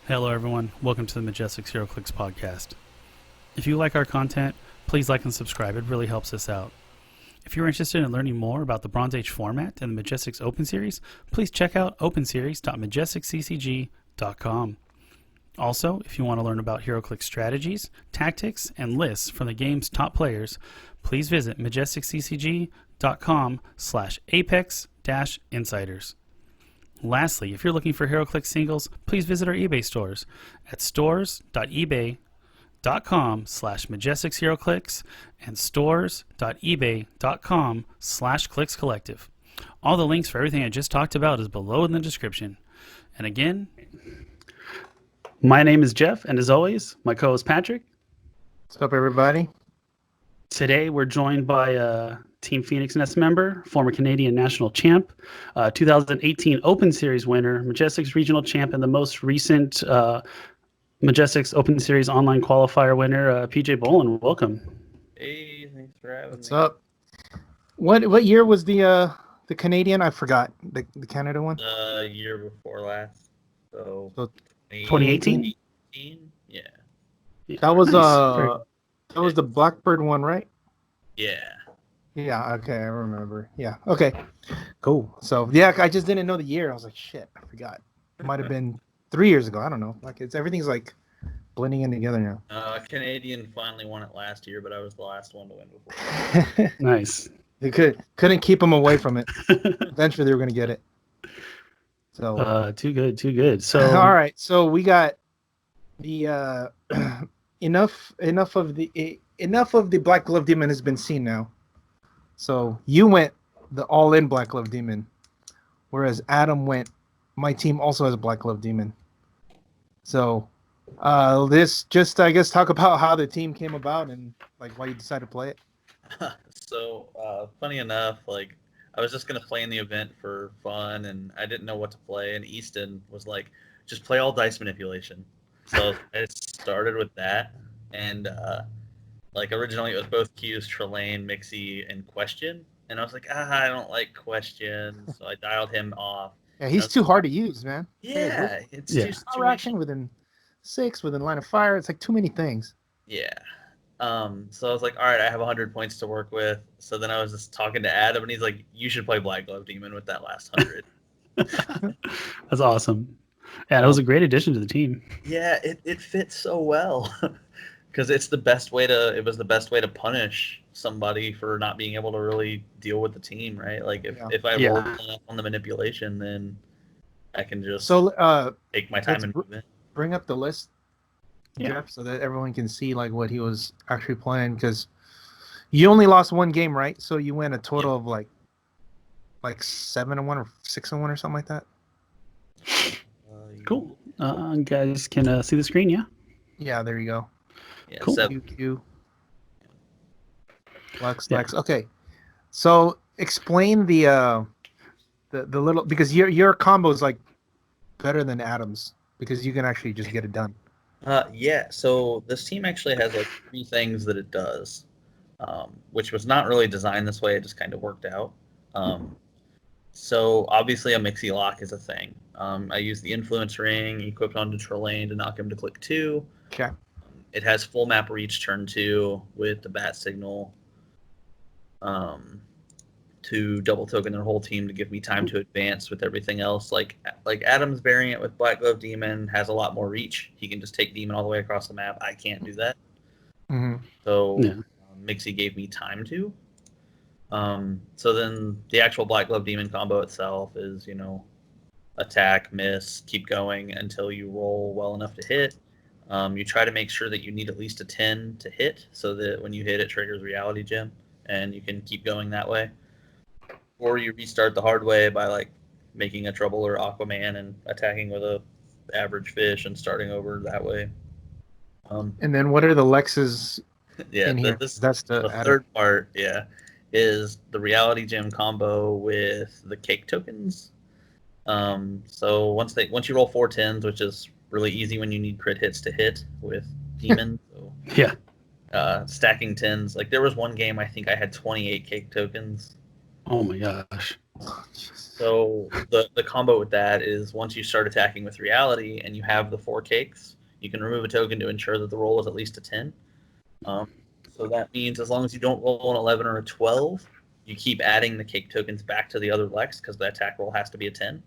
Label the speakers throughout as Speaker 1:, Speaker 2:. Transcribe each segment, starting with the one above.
Speaker 1: Hello, everyone. Welcome to the Majestix Heroclix Podcast. If you like our content, please like and subscribe. It really helps us out. If you're interested in learning more about the Bronze Age format and the Majestix Open Series, please check out openseries.majestixccg.com. Also, if you want to learn about Heroclix strategies, tactics, and lists from the game's top players, please visit majestixccg.com/apex-insiders. Lastly, if you're looking for Heroclix singles, please visit our eBay stores at stores.ebay.com/MajestixHeroclix and stores.ebay.com/ClicksCollective. All the links for everything I just talked about is below in the description. And again, my name is Jeff, and as always, my co-host Patrick.
Speaker 2: What's up, everybody?
Speaker 1: Today, we're joined by Team Phoenix Nest member, former Canadian national champ, 2018 Open Series winner, Majestix regional champ, and the most recent Majestix Open Series online qualifier winner, PJ Bolin. Welcome.
Speaker 3: Hey, thanks for having me.
Speaker 2: What's up? What year was the Canadian? I forgot the Canada one.
Speaker 3: Year before last, so
Speaker 1: 2018.
Speaker 3: Yeah.
Speaker 2: That was
Speaker 1: Nice.
Speaker 2: that was the Blackbird one, right?
Speaker 3: Yeah.
Speaker 2: Yeah. Okay, I remember. Yeah. Okay. Cool. So yeah, I just didn't know the year. I was like, shit, I forgot. It might have been 3 years ago. I don't know. Like everything's like blending in together now.
Speaker 3: Canadian finally won it last year, but I was the last one to win before.
Speaker 1: Nice.
Speaker 2: They couldn't keep them away from it. Eventually, they were gonna get it. So
Speaker 1: too good. So
Speaker 2: all right. So we got the enough of the Black Glove Demon has been seen now. So you went the all-in Black Glove Demon, whereas Adam went. My team also has a Black Glove Demon. So this just I guess talk about how the team came about and like why you decided to play it.
Speaker 3: So funny enough, like I was just gonna play in the event for fun, and I didn't know what to play. And Easton was like, "Just play all dice manipulation." So I started with that, and like originally it was both Q's, Trelane, Mixie, and Question, and I was like, I don't like Question, so I dialed him off.
Speaker 2: Yeah, he's too hard to use, man.
Speaker 3: Yeah, it's
Speaker 1: Yeah.
Speaker 3: just
Speaker 2: Power action within 6, within line of fire. It's like too many things.
Speaker 3: Yeah. So I was like, all right, I have 100 points to work with. So then I was just talking to Adam, and he's like, you should play Black Glove Demon with that last 100.
Speaker 1: that's awesome. Yeah, that was a great addition to the team.
Speaker 3: Yeah, it fits so well. Because it was the best way to punish somebody for not being able to really deal with the team, right? Like if I roll enough on the manipulation, then I can just take my time and move in.
Speaker 2: Bring up the list, Jeff, so that everyone can see like what he was actually playing. Because you only lost one game, right? So you went a total of like 7-1 or 6-1 or something like that.
Speaker 1: Cool. Guys can see the screen, yeah?
Speaker 2: Yeah, there you go.
Speaker 3: Yeah,
Speaker 1: cool.
Speaker 2: QQ. Lex. Okay. So explain the little, because your combo is like better than Adam's because you can actually just get it done.
Speaker 3: Yeah, so this team actually has like 3 things that it does, which was not really designed this way. It just kind of worked out. So obviously a Mixie Lock is a thing. I use the Influence Ring equipped onto Trelane to knock him to click 2.
Speaker 2: Okay.
Speaker 3: It has full map reach turn 2 with the Bat Signal to double token their whole team to give me time to advance with everything else. Like Adam's variant with Black Glove Demon has a lot more reach. He can just take Demon all the way across the map. I can't do that.
Speaker 2: Mm-hmm.
Speaker 3: So Mixie gave me time to. So then the actual Black Glove Demon combo itself is, attack, miss, keep going until you roll well enough to hit. You try to make sure that you need at least a 10 to hit so that when you hit, it triggers Reality Gem, and you can keep going that way. Or you restart the hard way by like making a Trouble or Aquaman and attacking with a average fish and starting over that way.
Speaker 2: And then what are the Lexes in here?
Speaker 3: That's the third part, is the Reality Gem combo with the cake tokens. So once you roll 4 10s, which is really easy when you need crit hits to hit with Demon. So, stacking 10s. Like there was one game I think I had 28 cake tokens.
Speaker 1: Oh my gosh.
Speaker 3: So the combo with that is once you start attacking with reality and you have the 4 cakes, you can remove a token to ensure that the roll is at least a 10. So that means as long as you don't roll an 11 or a 12, you keep adding the cake tokens back to the other Lex because the attack roll has to be a 10.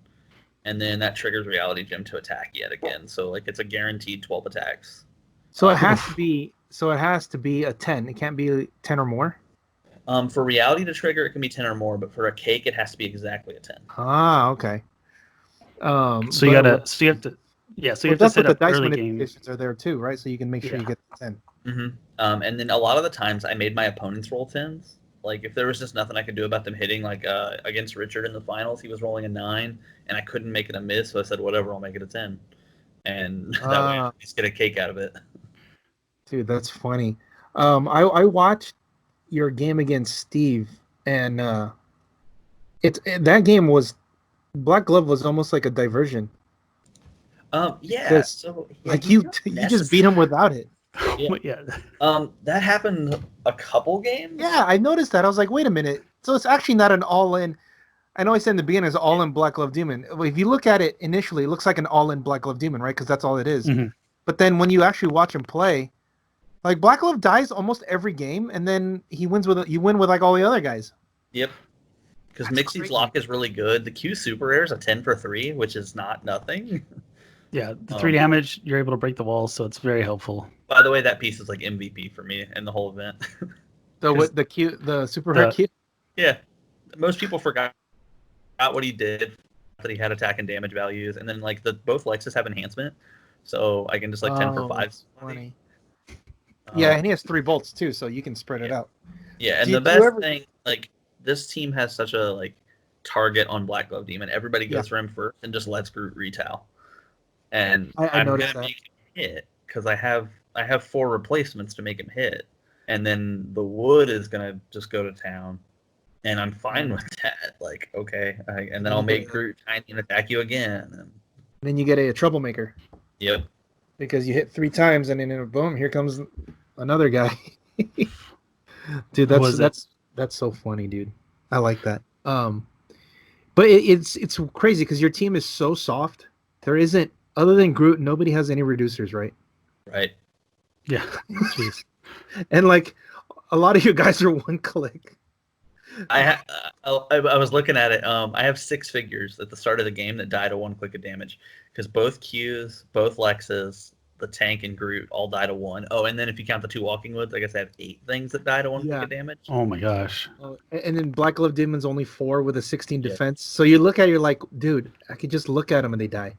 Speaker 3: And then that triggers Reality Gem to attack yet again. So like it's a guaranteed 12 attacks.
Speaker 2: So it has to be. So it has to be a 10. It can't be 10 or more.
Speaker 3: For reality to trigger, it can be 10 or more, but for a cake, it has to be exactly a 10.
Speaker 2: Ah, okay.
Speaker 1: So you have to set
Speaker 2: the
Speaker 1: up
Speaker 2: dice
Speaker 1: early game.
Speaker 2: manipulations are there too, right? So you can make sure you get the 10.
Speaker 3: Mm-hmm. And then a lot of the times I made my opponents roll 10s. Like if there was just nothing I could do about them hitting, like against Richard in the finals, he was rolling a 9, and I couldn't make it a miss, so I said, whatever, I'll make it a 10. And that way I just get a cake out of it.
Speaker 2: Dude, that's funny. I watched your game against Steve, and that game was Black Glove was almost like a diversion.
Speaker 3: Yeah.
Speaker 2: You just beat him without it.
Speaker 3: Yeah. That happened a couple games.
Speaker 2: Yeah, I noticed that. I was like, wait a minute. So it's actually not an all-in. I know I said in the beginning it's all-in Black Glove Demon. If you look at it initially, it looks like an all-in Black Glove Demon, right? Because that's all it is.
Speaker 1: Mm-hmm.
Speaker 2: But then when you actually watch him play, like Black Glove dies almost every game, and then you win with like all the other guys.
Speaker 3: Yep. Because Mixie's lock is really good. The Q super rare is a 10 for 3, which is not nothing.
Speaker 1: Yeah, the 3 damage, you're able to break the walls, so it's very helpful.
Speaker 3: By the way, that piece is like MVP for me in the whole event.
Speaker 2: The super rare Q?
Speaker 3: Yeah. Most people forgot what he did, that he had attack and damage values, and then like both Lexus have enhancement, so I can just like 10 for 5.
Speaker 2: Funny. Yeah, and he has 3 bolts too, so you can spread it out.
Speaker 3: Yeah, and the best thing, like this team has such a like target on Black Glove Demon. Everybody goes for him first and just lets Groot retail. And I'm gonna make him hit because I have 4 replacements to make him hit, and then the wood is gonna just go to town, and I'm fine with that. Like, okay, and then I'll make Groot tiny and attack you again. And
Speaker 2: then you get a troublemaker.
Speaker 3: Yep.
Speaker 2: Because you hit 3 times, and then boom, here comes another guy. Dude, that's so funny, dude. I like that. But it's crazy because your team is so soft. There isn't, other than Groot, nobody has any reducers, right?
Speaker 3: Right.
Speaker 1: Yeah. Jeez.
Speaker 2: And like a lot of you guys are 1 click.
Speaker 3: I was looking at it. I have 6 figures at the start of the game that die to 1 click of damage because both Qs, both Lexes, the tank, and Groot all die to 1. Oh, and then if you count the 2 Walking Woods, I guess I have 8 things that die to 1 click of damage.
Speaker 1: Oh my gosh.
Speaker 2: And then Black Glove Demon's only 4 with a 16 defense. So you look at it, you're like, dude, I could just look at them and they die.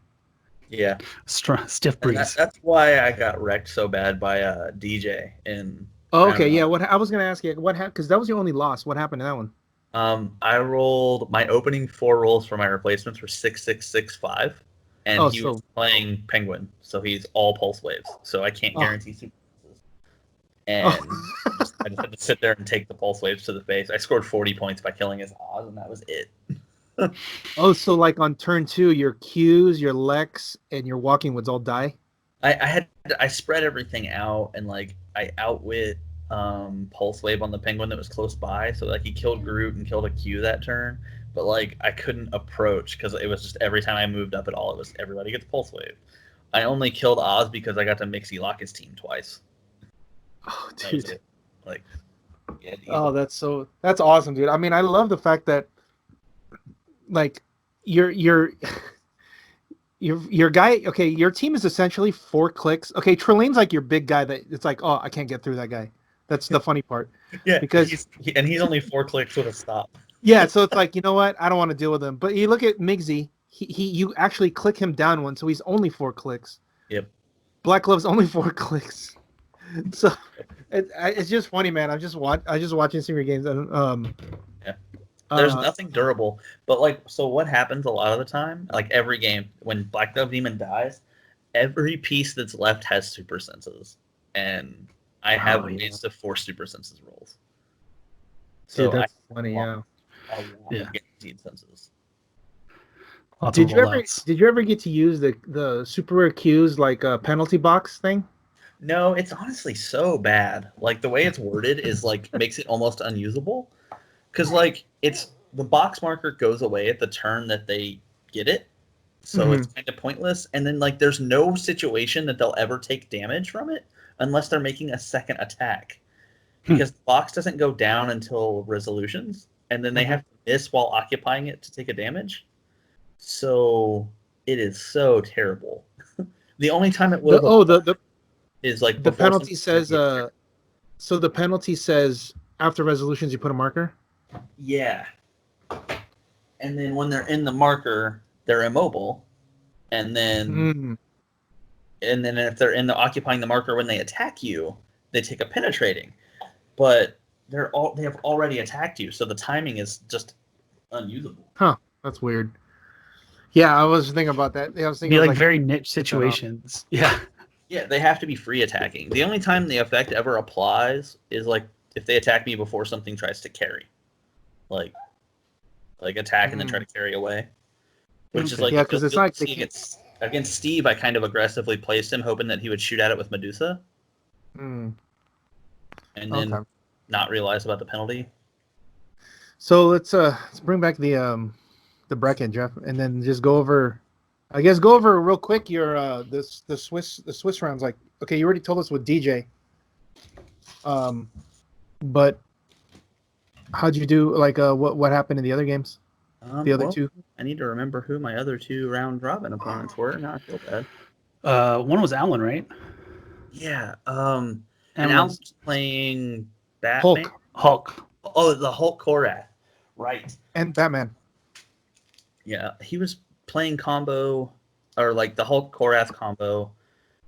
Speaker 3: Yeah.
Speaker 1: Stiff breeze.
Speaker 3: That's why I got wrecked so bad by DJ in.
Speaker 2: Oh, okay, yeah. What I was gonna ask you, what happened? Because that was your only loss. What happened to that one?
Speaker 3: I rolled my opening 4 rolls for my replacements were 6, 6, 6, 5, and he was playing Penguin, so he's all pulse waves. So I can't guarantee super. And I just had to sit there and take the pulse waves to the face. I scored 40 points by killing his Oz, and that was it.
Speaker 2: So like on turn 2, your Qs, your Lex, and your Walking Woods all die?
Speaker 3: I spread everything out, and like I outwit Pulse Wave on the Penguin that was close by, so like he killed Groot and killed a Q that turn, but like I couldn't approach because it was just every time I moved up at all, it was everybody gets Pulse Wave. I only killed Oz because I got to Mixie lock his team twice.
Speaker 2: Oh, dude!
Speaker 3: Like, yeah. Dude.
Speaker 2: Oh, that's awesome, dude. I mean, I love the fact that like your guy. Okay, your team is essentially 4 clicks. Okay, Trelane's like your big guy that it's like, oh, I can't get through that guy. That's the funny part.
Speaker 3: Yeah,
Speaker 2: because
Speaker 3: he's only 4 clicks with a stop.
Speaker 2: Yeah, so it's like, you know what? I don't want to deal with him. But you look at Migsy. You actually click him down 1, so he's only 4 clicks.
Speaker 3: Yep.
Speaker 2: Black Glove's only 4 clicks. So it's just funny, man. I just watching some of your games. And,
Speaker 3: yeah. There's nothing durable, but like, so what happens a lot of the time? Like every game, when Black Glove Demon dies, every piece that's left has super senses, and I have ways to force super senses rolls. So
Speaker 2: dude, that's funny. Yeah.
Speaker 3: Guaranteed senses.
Speaker 2: Did you ever get to use the super rare Qs like a penalty box thing?
Speaker 3: No, it's honestly so bad. Like the way it's worded is like makes it almost unusable. Because like it's the box marker goes away at the turn that they get it. So it's kind of pointless. And then, like, there's no situation that they'll ever take damage from it unless they're making a second attack. Because the box doesn't go down until resolutions. And then they have to miss while occupying it to take a damage. So it is so terrible. The only time it will is like
Speaker 2: the penalty says so the penalty says after resolutions you put a marker?
Speaker 3: Yeah. And then when they're in the marker, they're immobile. And then if they're in the occupying the marker when they attack you, they take a penetrating. But they have already attacked you, so the timing is just unusable.
Speaker 2: Huh. That's weird. Yeah, I was thinking about that. I was thinking
Speaker 1: like very niche situations. Yeah.
Speaker 3: Yeah, they have to be free attacking. The only time the effect ever applies is like if they attack me before something tries to carry. Like attack and then try to carry away. Which is like,
Speaker 2: yeah, because it's like
Speaker 3: against Steve, I kind of aggressively placed him, hoping that he would shoot at it with Medusa. And then not realize about the penalty.
Speaker 2: So let's bring back the bracket, Jeff, and then just go over real quick your the Swiss rounds. Like, okay, you already told us with DJ. But how'd you do? Like, what happened in the other games? The other two?
Speaker 3: I need to remember who my other two round robin opponents were. Now I feel bad.
Speaker 1: One was Alan, right?
Speaker 3: Yeah. And Alan's playing Batman.
Speaker 1: Hulk.
Speaker 3: Oh, the Hulk Korath. Right.
Speaker 2: And Batman.
Speaker 3: Yeah, he was playing combo, or like the Hulk Korath combo.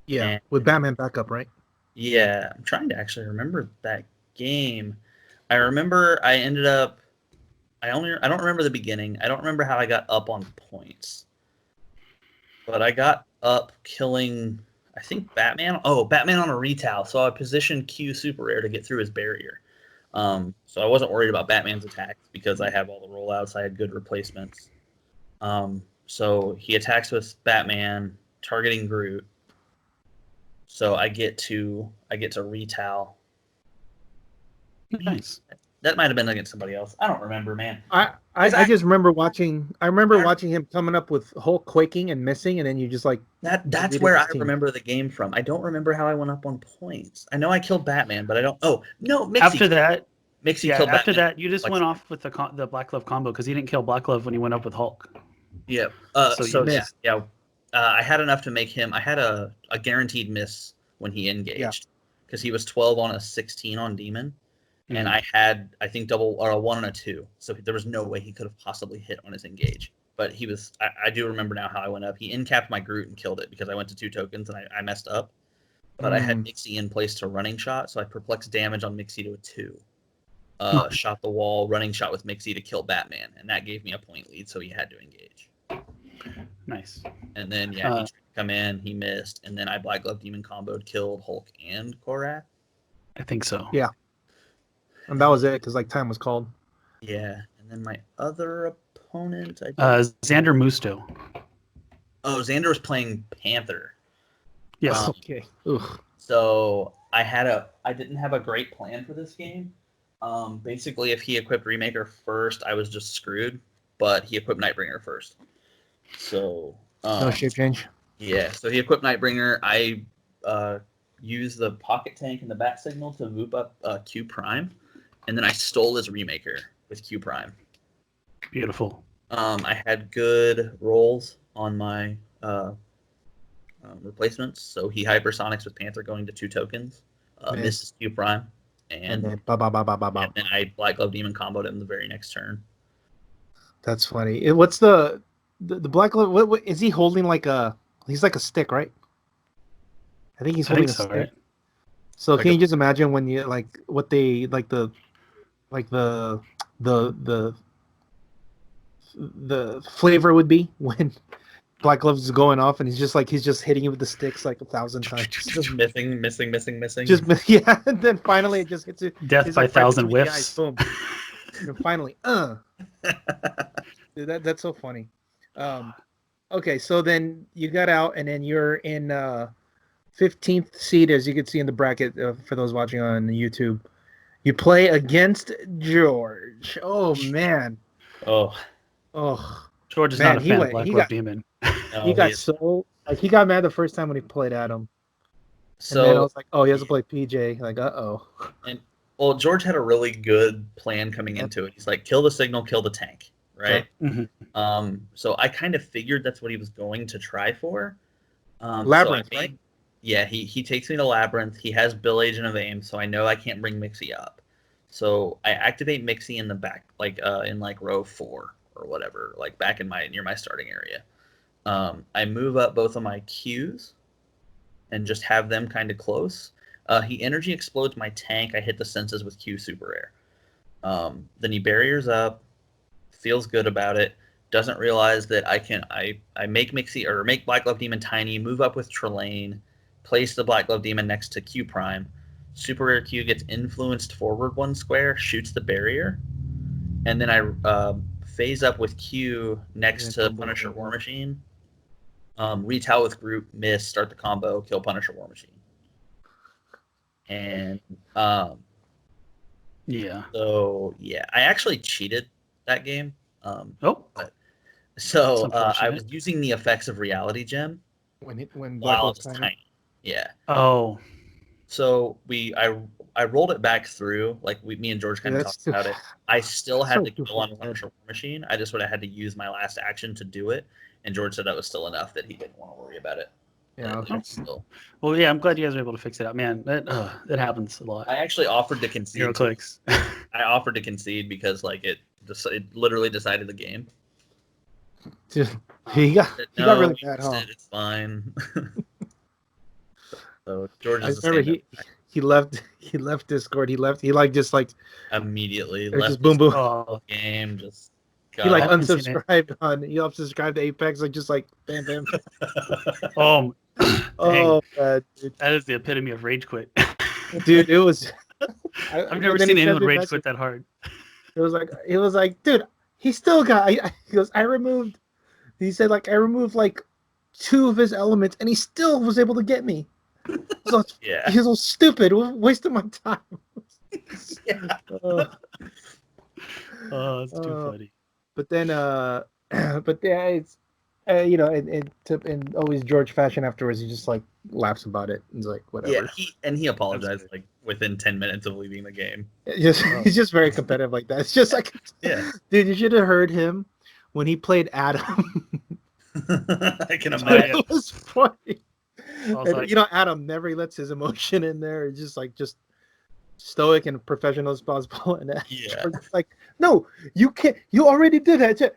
Speaker 2: Yeah, with Batman backup, right?
Speaker 3: Yeah, I'm trying to actually remember that game. I remember I ended up. I don't remember the beginning. I don't remember how I got up on points. But I got up killing, I think, Batman. Oh, Batman on a retail. So I positioned Q super rare to get through his barrier. So I wasn't worried about Batman's attacks because I have all the rollouts. I had good replacements. So he attacks with Batman, targeting Groot. So I get to retail.
Speaker 1: Nice.
Speaker 3: That might have been against somebody else. I don't remember, man.
Speaker 2: I just remember watching. I remember watching him coming up with Hulk quaking and missing, and then you just like
Speaker 3: that's where I remember the game from. I don't remember how I went up on points. I know I killed Batman, but I don't. Oh no, Mixie.
Speaker 1: After that,
Speaker 3: killed
Speaker 1: after
Speaker 3: Batman.
Speaker 1: That, you just went off with the Black Glove combo because he didn't kill Black Glove when he went up with Hulk.
Speaker 3: Yeah. I had enough to make him. I had a guaranteed miss when he engaged because he was 12 on a 16 on Demon. And I had, I think, double or a 1 and a 2. So there was no way he could have possibly hit on his engage. But he was, I do remember now how I went up. He in-capped my Groot and killed it because I went to 2 tokens and I messed up. But I had Mixie in place to running shot. So I perplexed damage on Mixie to a 2. Shot the wall, running shot with Mixie to kill Batman. And that gave me a point lead. So he had to engage.
Speaker 1: Nice.
Speaker 3: And then, he tried to come in. He missed. And then I Black Glove Demon comboed, killed Hulk and Korath.
Speaker 1: I think so.
Speaker 2: Yeah. And that was it, because like time was called.
Speaker 3: Yeah, and then my other opponent,
Speaker 1: Xander Musto.
Speaker 3: Oh, Xander was playing Panther.
Speaker 1: Yes.
Speaker 2: Okay. Ugh.
Speaker 3: So I didn't have a great plan for this game. Basically, if he equipped Remaker first, I was just screwed. But he equipped Nightbringer first. So
Speaker 2: no shape change.
Speaker 3: Yeah. So he equipped Nightbringer. I used the Pocket Tank and the Bat Signal to move up Q Prime. And then I stole his Remaker with Q Prime.
Speaker 1: Beautiful.
Speaker 3: I had good rolls on my replacements. So he hypersonics with Panther going to 2 tokens. Misses Q Prime. And then I Black Glove Demon comboed him the very next turn.
Speaker 2: That's funny. What's the Black Glove? What is he holding? He's like a stick, right? I think he's holding a stick. Right? So can you just imagine when you what they the flavor would be when Black Gloves is going off and he's just hitting it with the sticks like 1,000 times.
Speaker 3: Just missing.
Speaker 2: Yeah, and then finally it just hits it.
Speaker 1: Death by 1,000 whiffs.
Speaker 2: Boom. And finally, Dude, that's so funny. Okay, so then you got out and then you're in 15th seed, as you can see in the bracket for those watching on YouTube. You play against George. Oh man.
Speaker 3: Oh,
Speaker 2: Oh
Speaker 1: George is
Speaker 2: man,
Speaker 1: not a fan of Black Glove Demon.
Speaker 3: no,
Speaker 2: he got
Speaker 3: is-
Speaker 2: so he got mad the first time when he played Adam, and then I
Speaker 3: so
Speaker 2: was like, oh, he has to play PJ. Like,
Speaker 3: and well, George had a really good plan coming into it. He's like, kill the signal, kill the tank, right?
Speaker 1: Mhm.
Speaker 3: So I kind of figured that's what he was going to try for.
Speaker 2: Labyrinth,
Speaker 3: so I
Speaker 2: right?
Speaker 3: made, Yeah, he takes me to Labyrinth. He has Bill Agent of Aim, so I know I can't bring Mixie up. So I activate Mixie in the back, like in like row 4 or whatever, like back in near my starting area. I move up both of my Qs and just have them kind of close. He energy explodes my tank. I hit the senses with Q super rare. Then he barriers up, feels good about it. Doesn't realize that I make Mixie or make Black Glove Demon tiny, move up with Trelane, place the Black Glove Demon next to Q Prime. Super rare Q gets influenced forward 1 square, shoots the barrier, and then I phase up with Q next to Punisher War Machine. Retell with group, miss, start the combo, kill Punisher War Machine. And
Speaker 1: Yeah.
Speaker 3: so yeah, I actually cheated that game.
Speaker 1: Oh.
Speaker 3: So
Speaker 1: That's
Speaker 3: I
Speaker 1: unfortunate.
Speaker 3: was using the effects of Reality Gem
Speaker 2: when Black
Speaker 3: while
Speaker 2: Glove
Speaker 3: it's tiny. Yeah.
Speaker 1: Oh.
Speaker 3: So I rolled it back through, like me and George kind of talked about it. I still had to kill on Punisher War Machine. I just would have had to use my last action to do it, and George said that was still enough that he didn't want to worry about it.
Speaker 2: Yeah.
Speaker 1: Well, yeah, I'm glad you guys were able to fix it out, man. That happens a lot.
Speaker 3: I actually offered to concede.
Speaker 1: Heroclix.
Speaker 3: I offered to concede because like it literally decided the game.
Speaker 2: Dude, he got really bad, huh?
Speaker 3: It's fine. So George
Speaker 2: I
Speaker 3: is
Speaker 2: remember he left Discord. He like just like
Speaker 3: immediately
Speaker 2: it was
Speaker 3: left
Speaker 2: just boom boom.
Speaker 1: Oh,
Speaker 3: game. Just
Speaker 2: He like
Speaker 1: I haven't seen it.
Speaker 2: unsubscribed on. He unsubscribed to Apex. Like just like bam bam.
Speaker 1: oh,
Speaker 2: Oh, dude.
Speaker 1: that is the epitome of rage quit.
Speaker 2: Dude, it was.
Speaker 1: I've never seen anyone rage quit that hard.
Speaker 2: It was like, dude, he still got. He goes, I removed. He said like I removed like 2 of his elements, and he still was able to get me. So
Speaker 3: yeah.
Speaker 2: he's so stupid, wasting my time.
Speaker 3: Yeah.
Speaker 1: Oh, it's too funny.
Speaker 2: But then, but yeah, it's you know, and always George fashion afterwards, he just like laughs about it. He's like, whatever.
Speaker 3: Yeah, he apologized like within 10 minutes of leaving the game.
Speaker 2: He's just very competitive like that. It's just like,
Speaker 3: yeah,
Speaker 2: dude, you should have heard him when he played Adam.
Speaker 3: I can imagine.
Speaker 2: It was funny. And,
Speaker 1: Like,
Speaker 2: you know, Adam never lets his emotion in there. It's just like stoic and professional as possible. And
Speaker 3: Yeah.
Speaker 2: like, no, you can't. You already did that,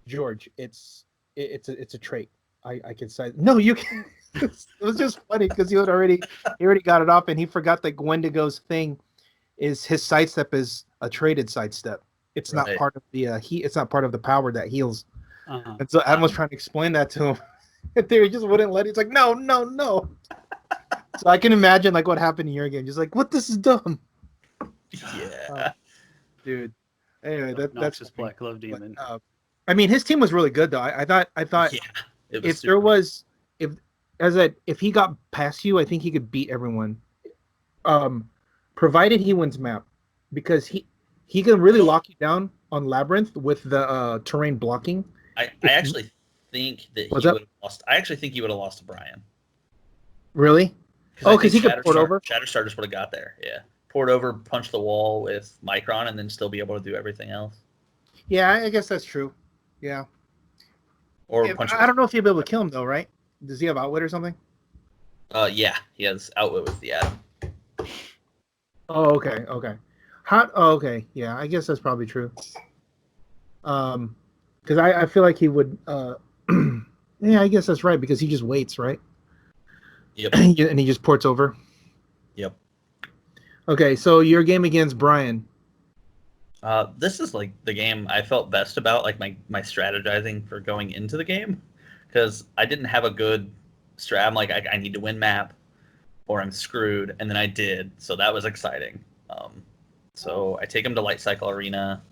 Speaker 2: George. It's a trait. I can say no. You can't. It was just funny because he already got it off, and he forgot that Wendigo's thing is his sidestep is a traded sidestep. It's not part of the It's not part of the power that heals. And so Adam was trying to explain that to him. And they just wouldn't let it. It's like no. So I can imagine like what happened in your game. Just like, what, this is dumb.
Speaker 3: Yeah.
Speaker 2: Dude. Anyway, that's
Speaker 1: just Black Glove Demon.
Speaker 2: But, I mean, his team was really good though. I thought
Speaker 3: Yeah,
Speaker 2: if he got past you, I think he could beat everyone. Provided he wins map, because he can really lock you down on Labyrinth with the terrain blocking.
Speaker 3: I actually think that he would have lost. I actually think he would have lost to Brian.
Speaker 2: Really? Oh, because he could port over?
Speaker 3: Shatterstar just would have got there, yeah. Port over, punch the wall with Micron, and then still be able to do everything else.
Speaker 2: Yeah, I guess that's true. Yeah.
Speaker 3: Or
Speaker 2: I don't know if he'll be able to kill him, though, right? Does he have Outwit or something?
Speaker 3: Yeah, he has Outwit with the Atom.
Speaker 2: Oh, okay. Okay. Yeah, I guess that's probably true. Because I feel like he would. Yeah, I guess that's right, because he just waits, right?
Speaker 3: Yep.
Speaker 2: And he just ports over.
Speaker 3: Yep.
Speaker 2: Okay, so your game against Brian.
Speaker 3: This is like the game I felt best about, like my strategizing for going into the game, because I didn't have a good strat. I'm like, I need to win map, or I'm screwed, and then I did, so that was exciting. So I take him to Light Cycle Arena,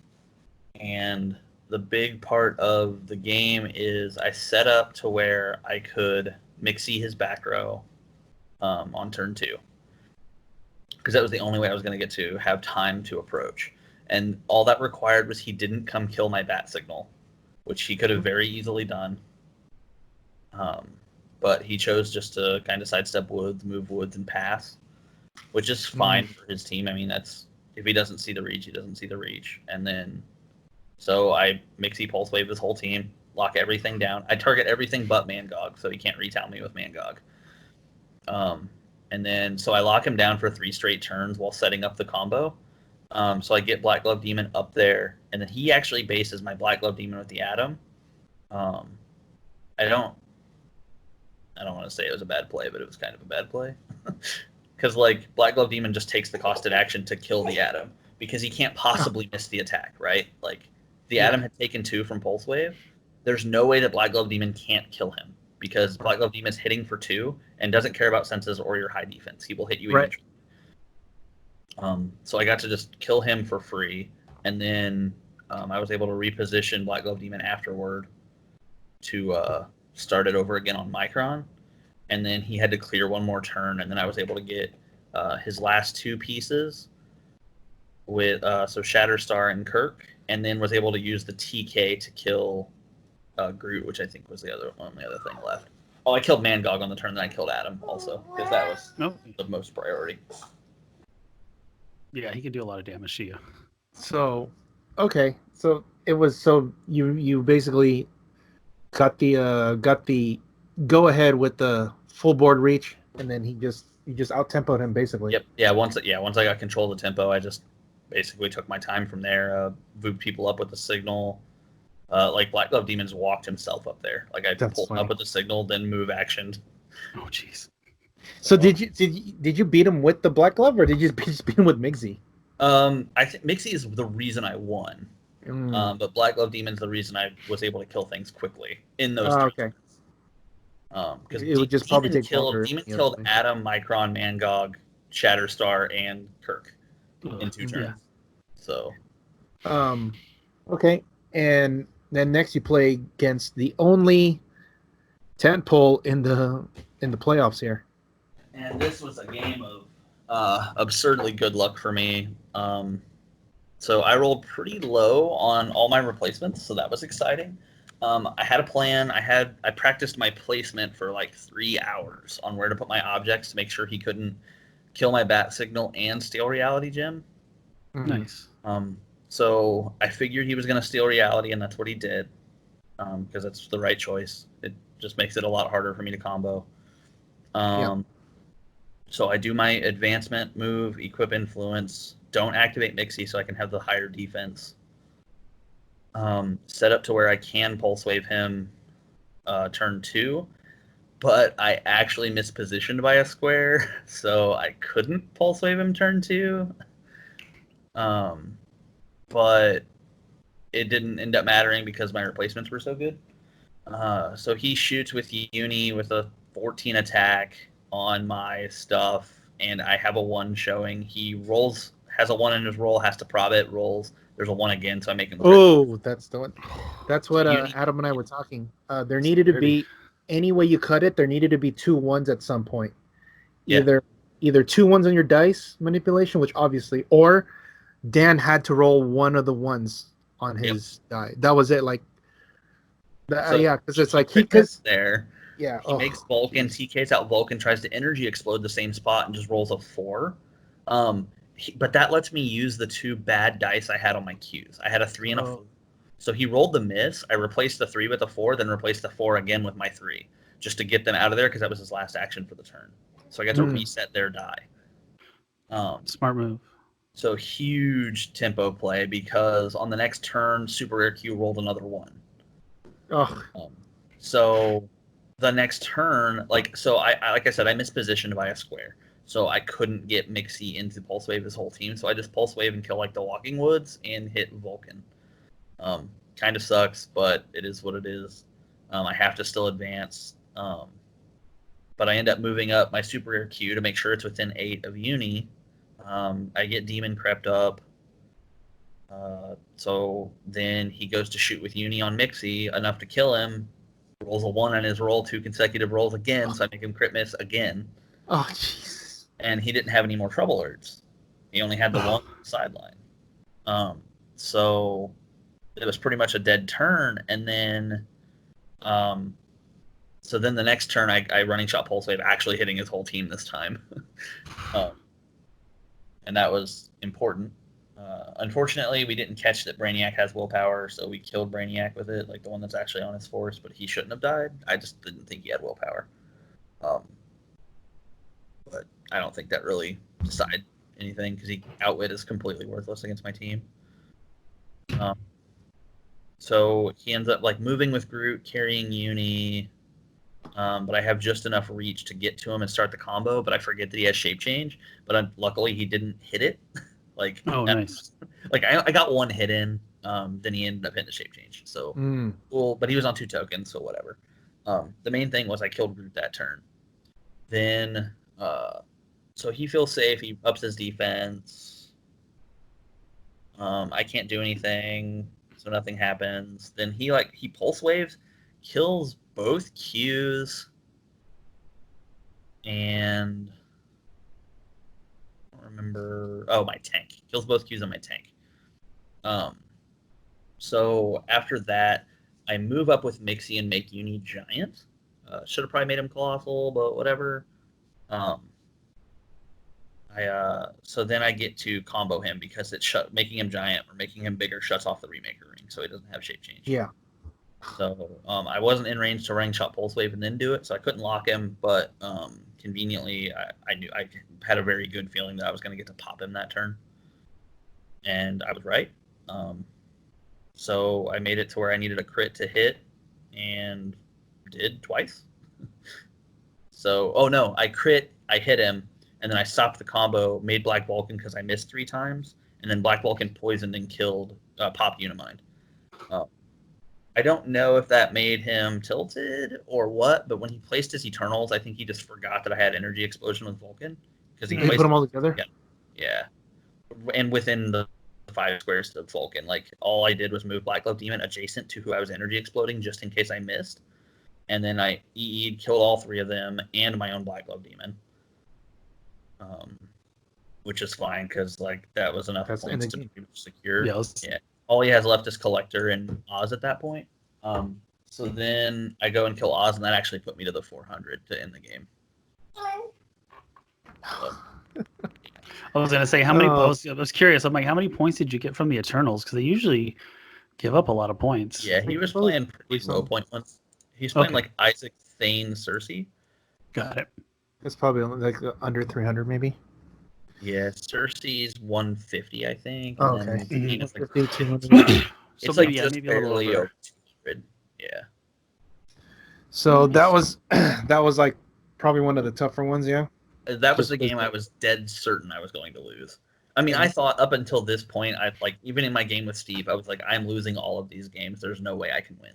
Speaker 3: and the big part of the game is I set up to where I could Mixie his back row on turn 2, because that was the only way I was going to get to have time to approach. And all that required was he didn't come kill my bat signal, which he could have very easily done. But he chose just to kind of sidestep woods, move woods, and pass, which is fine for his team. I mean, that's if he doesn't see the reach, he doesn't see the reach. And then, so I Mixie Pulse Wave his whole team, lock everything down. I target everything but Mangog, so he can't retail me with Mangog. And then, so I lock him down for 3 straight turns while setting up the combo. So I get Black Glove Demon up there, and then he actually bases my Black Glove Demon with the Atom. I don't want to say it was a bad play, but it was kind of a bad play. Because, like, Black Glove Demon just takes the costed action to kill the Atom, because he can't possibly miss the attack, right? Like, the Atom had taken 2 from Pulse Wave. There's no way that Black Glove Demon can't kill him, because Black Glove Demon's hitting for 2 and doesn't care about senses or your high defense. He will hit you eventually. So I got to just kill him for free, and then I was able to reposition Black Glove Demon afterward to start it over again on Micron, and then he had to clear one more turn, and then I was able to get his last 2 pieces with so Shatterstar and Kirk, and then was able to use the TK to kill Groot, which I think was the other thing left. Oh, I killed Mangog on the turn, then I killed Adam also, because that was the most priority.
Speaker 1: Yeah, he can do a lot of damage to you.
Speaker 2: So, okay, so it was you basically got the go ahead with the full board reach, and then you just out tempoed him basically.
Speaker 3: Yep. Yeah. Once I got control of the tempo, I just basically took my time from there. Moved people up with the signal. Like Black Glove Demon's walked himself up there. Like I pulled him up with the signal, then move actioned.
Speaker 1: Oh jeez.
Speaker 2: So did you beat him with the Black Glove, or did you just beat him with Mixie?
Speaker 3: I think Mixie is the reason I won. But Black Glove Demon's the reason I was able to kill things quickly in those 3
Speaker 2: okay.
Speaker 3: Because
Speaker 2: it would just probably take longer.
Speaker 3: Demon killed Atom, Micron, Mangog, Shatterstar, and Kirk in 2 turns. Yeah. So,
Speaker 2: okay, and then next you play against the only tentpole in the playoffs here.
Speaker 3: And this was a game of absurdly good luck for me. So I rolled pretty low on all my replacements, so that was exciting. I had a plan. I practiced my placement for like 3 hours on where to put my objects to make sure he couldn't kill my bat signal and steal reality gem.
Speaker 1: Nice.
Speaker 3: So I figured he was going to steal reality, and that's what he did, because that's the right choice. It just makes it a lot harder for me to combo. So I do my advancement move, equip influence, don't activate Mixie so I can have the higher defense. Set up to where I can pulse wave him turn 2, but I actually mispositioned by a square, so I couldn't pulse wave him turn 2. But it didn't end up mattering because my replacements were so good. So he shoots with Uni with a 14 attack on my stuff, and I have a 1 showing. He has a 1 in his roll, has to prob it, rolls. There's a 1 again, so I make him crit.
Speaker 2: Oh, that's the one. That's what Adam and I were talking. There needed to be, any way you cut it, there needed to be 2 1s at some point. Either 2 1s on your dice manipulation, which obviously, or Dan had to roll 1 of the 1s on his die. That was it. Like, because it's like he
Speaker 3: makes Vulcan, TKs out Vulcan, tries to energy explode the same spot, and just rolls a 4. But that lets me use the 2 bad dice I had on my Qs. I had a 3 and a 4. So he rolled the miss. I replaced the 3 with a 4, then replaced the 4 again with my 3, just to get them out of there, because that was his last action for the turn. So I got to reset their die.
Speaker 1: Smart move.
Speaker 3: So huge tempo play, because on the next turn, Super Rare Q rolled another 1. So the next turn, like I said, I mispositioned by a square. So I couldn't get Mixie into Pulse Wave his whole team. So I just Pulse Wave and kill like the Walking Woods and hit Vulcan. Kind of sucks, but it is what it is. I have to still advance. But I end up moving up my Super Rare Q to make sure it's within 8 of Uni. I get Demon crept up. So then he goes to shoot with Uni on Mixie, enough to kill him. Rolls a 1 on his roll, 2 consecutive rolls again, so I make him crit miss again.
Speaker 2: Oh, jeez.
Speaker 3: And he didn't have any more trouble alerts. He only had the 1 sideline. So it was pretty much a dead turn, and then so then the next turn I running shot pulse wave, actually hitting his whole team this time. And that was important. Unfortunately, we didn't catch that Brainiac has willpower, so we killed Brainiac with it, like the one that's actually on his force, but he shouldn't have died. I just didn't think he had willpower. But I don't think that really decided anything, because Outwit is completely worthless against my team. So he ends up like moving with Groot, carrying Uni, but I have just enough reach to get to him and start the combo, but I forget that he has shape change, but luckily he didn't hit it. Like,
Speaker 1: oh, nice.
Speaker 3: Like I got one hit in, then he ended up hitting the shape change. So cool, but he was on 2 tokens, so whatever. The main thing was I killed Groot that turn. Then, so he feels safe. He ups his defense. I can't do anything, so nothing happens. Then he pulse waves, kills both Qs, and I don't remember. Oh, my tank kills both Qs on my tank. So after that, I move up with Mixie and make Uni giant. Should have probably made him colossal, but whatever. So then I get to combo him, because making him giant or making him bigger shuts off the Remaker ring, so he doesn't have shape change.
Speaker 2: Yeah.
Speaker 3: So I wasn't in range to running shot pulse wave and then do it, so I couldn't lock him. But conveniently, I knew I had a very good feeling that I was going to get to pop him that turn, and I was right. So I made it to where I needed a crit to hit, and did twice. So I crit, I hit him, and then I stopped the combo, made Black Vulcan because I missed 3 times, and then Black Vulcan poisoned and killed Pop Unimind. I don't know if that made him tilted or what, but when he placed his Eternals, I think he just forgot that I had Energy Explosion with Vulcan, because he
Speaker 2: put them all together.
Speaker 3: Yeah, and within the 5 squares of Vulcan, like all I did was move Black Glove Demon adjacent to who I was Energy Exploding, just in case I missed, and then I EE'd, killed all 3 of them and my own Black Glove Demon. Which is fine, because like that was enough points to be secure. Yeah. All he has left is Collector and Oz at that point. So then I go and kill Oz, and that actually put me to the 400 to end the game.
Speaker 1: I was gonna say, how many points? I was curious. I'm like, how many points did you get from the Eternals? Because they usually give up a lot to.
Speaker 3: Yeah, he was playing pretty low point ones. He's playing like Isaac, Thane, Cersei.
Speaker 1: Got it.
Speaker 2: It's probably like under 300, maybe.
Speaker 3: Yeah, Cersei's 150, I think.
Speaker 2: Oh, okay.
Speaker 3: It's like,
Speaker 2: 200.
Speaker 3: it's like just barely over 200. Yeah.
Speaker 2: So that was like probably one of the tougher ones, yeah.
Speaker 3: That was the game I was dead certain I was going to lose. I mean, I thought up until this point, even in my game with Steve, I was like, I'm losing all of these games. There's no way I can win.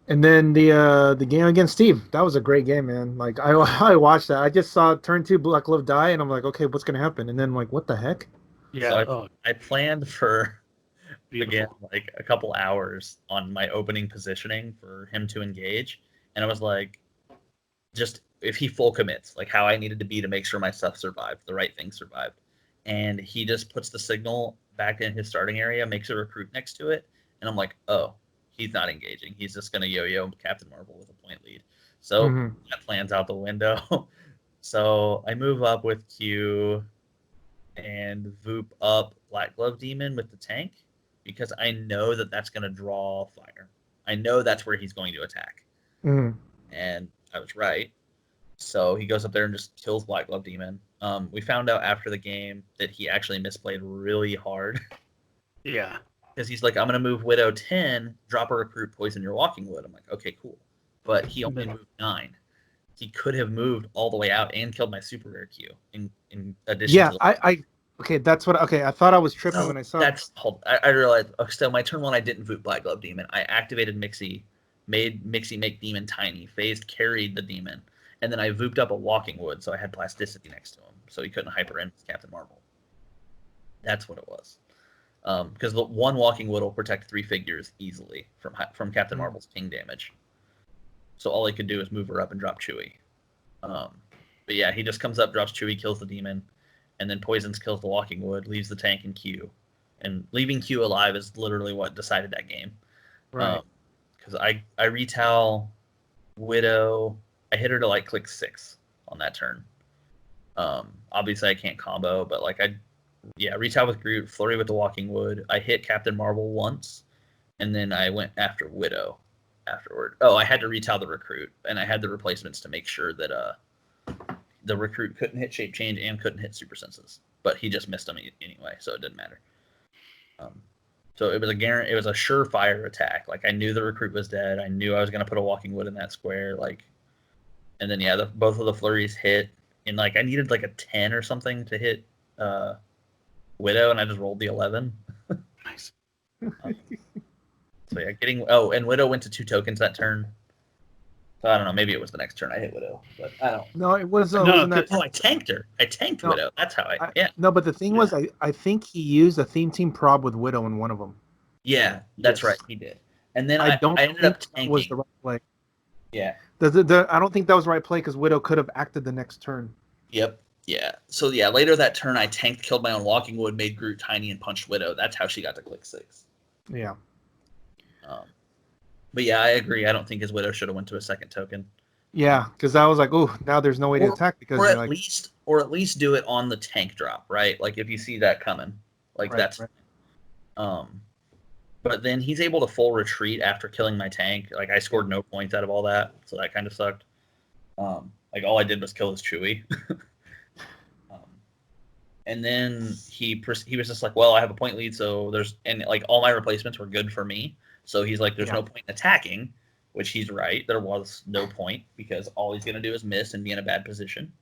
Speaker 2: And then the game against Steve, that was a great game, man. Like I watched that. I just saw turn 2 Black Glove die, and I'm like, okay, what's gonna happen? And then I'm like, what the heck?
Speaker 1: Yeah.
Speaker 3: So I planned for again like a couple hours on my opening positioning for him to engage, and I was like, just if he full commits, like how I needed to be to make sure my stuff survived, the right thing survived, and he just puts the signal back in his starting area, makes a recruit next to it, and I'm like, oh. He's not engaging. He's just going to yo-yo Captain Marvel with a point lead. So that plan's out the window. So I move up with Q and Voop up Black Glove Demon with the tank, because I know that that's going to draw fire. I know that's where he's going to attack. And I was right. So he goes up there and just kills Black Glove Demon. We found out after the game that he actually misplayed really hard.
Speaker 1: Yeah.
Speaker 3: Because he's like, I'm going to move Widow 10, drop a recruit, poison your Walking Wood. I'm like, okay, cool. But he only moved 9. He could have moved all the way out and killed my super rare Q in addition to...
Speaker 2: Okay, that's what... Okay, I thought I was tripping when I saw...
Speaker 3: I realized... So my turn 1, I didn't Voot Black Glove Demon. I activated Mixie, made Mixie make Demon tiny, phased, carried the Demon, and then I Vooped up a Walking Wood, so I had Plasticity next to him, so he couldn't hyper end with Captain Marvel. That's what it was. Because the 1 Walking Wood will protect 3 figures easily from Captain Marvel's ping damage. So all he could do is move her up and drop Chewie. But yeah, he just comes up, drops Chewie, kills the demon. and then poisons kills the Walking Wood, leaves the tank in queue. And leaving queue alive is literally what decided that game.
Speaker 2: Right.
Speaker 3: Because I retowel Widow. I hit her to like click 6 on that turn. Obviously I can't combo, but like retowel with Groot, flurry with the Walking Wood. I hit Captain Marvel once, and then I went after Widow afterward. Oh, I had to retowel the Recruit, and I had the replacements to make sure that the Recruit couldn't hit Shape Change and couldn't hit Super Senses, but he just missed them anyway, so it didn't matter. So it was it was a surefire attack. Like I knew the Recruit was dead. I knew I was gonna put a Walking Wood in that square. Like, and then both of the flurries hit, and like I needed like a 10 or something to hit Widow, and I just rolled the 11.
Speaker 1: Nice.
Speaker 3: So yeah, and Widow went to 2 tokens that turn. So I don't know, maybe it was the next turn I hit Widow, but I don't.
Speaker 2: No, it was.
Speaker 1: No,
Speaker 2: That.
Speaker 3: Oh, I tanked her. I tanked Widow. That's how yeah.
Speaker 2: No, but the thing was, I think he used a theme team prob with Widow in one of them.
Speaker 3: Yeah, that's right. He did. And then I ended up tanking.
Speaker 2: Was the right play.
Speaker 3: Yeah.
Speaker 2: I don't think that was the right play because Widow could have acted the next turn.
Speaker 3: Yep. Yeah. So yeah, later that turn I tanked, killed my own Walking Wood, made Groot tiny, and punched Widow. That's how she got to click 6.
Speaker 2: Yeah.
Speaker 3: But yeah, I agree. I don't think his Widow should have went to a second token.
Speaker 2: Yeah, because I was like, oh, now there's no way to attack because
Speaker 3: or at least do it on the tank drop, right? Like if you see that coming, like
Speaker 2: right,
Speaker 3: that's.
Speaker 2: Right.
Speaker 3: But then he's able to full retreat after killing my tank. Like I scored no points out of all that, so that kind of sucked. Like all I did was kill his Chewie. And then he was just like, well, I have a point lead, so like all my replacements were good for me. So he's like, there's no point in attacking, which he's right. There was no point because all he's gonna do is miss and be in a bad position.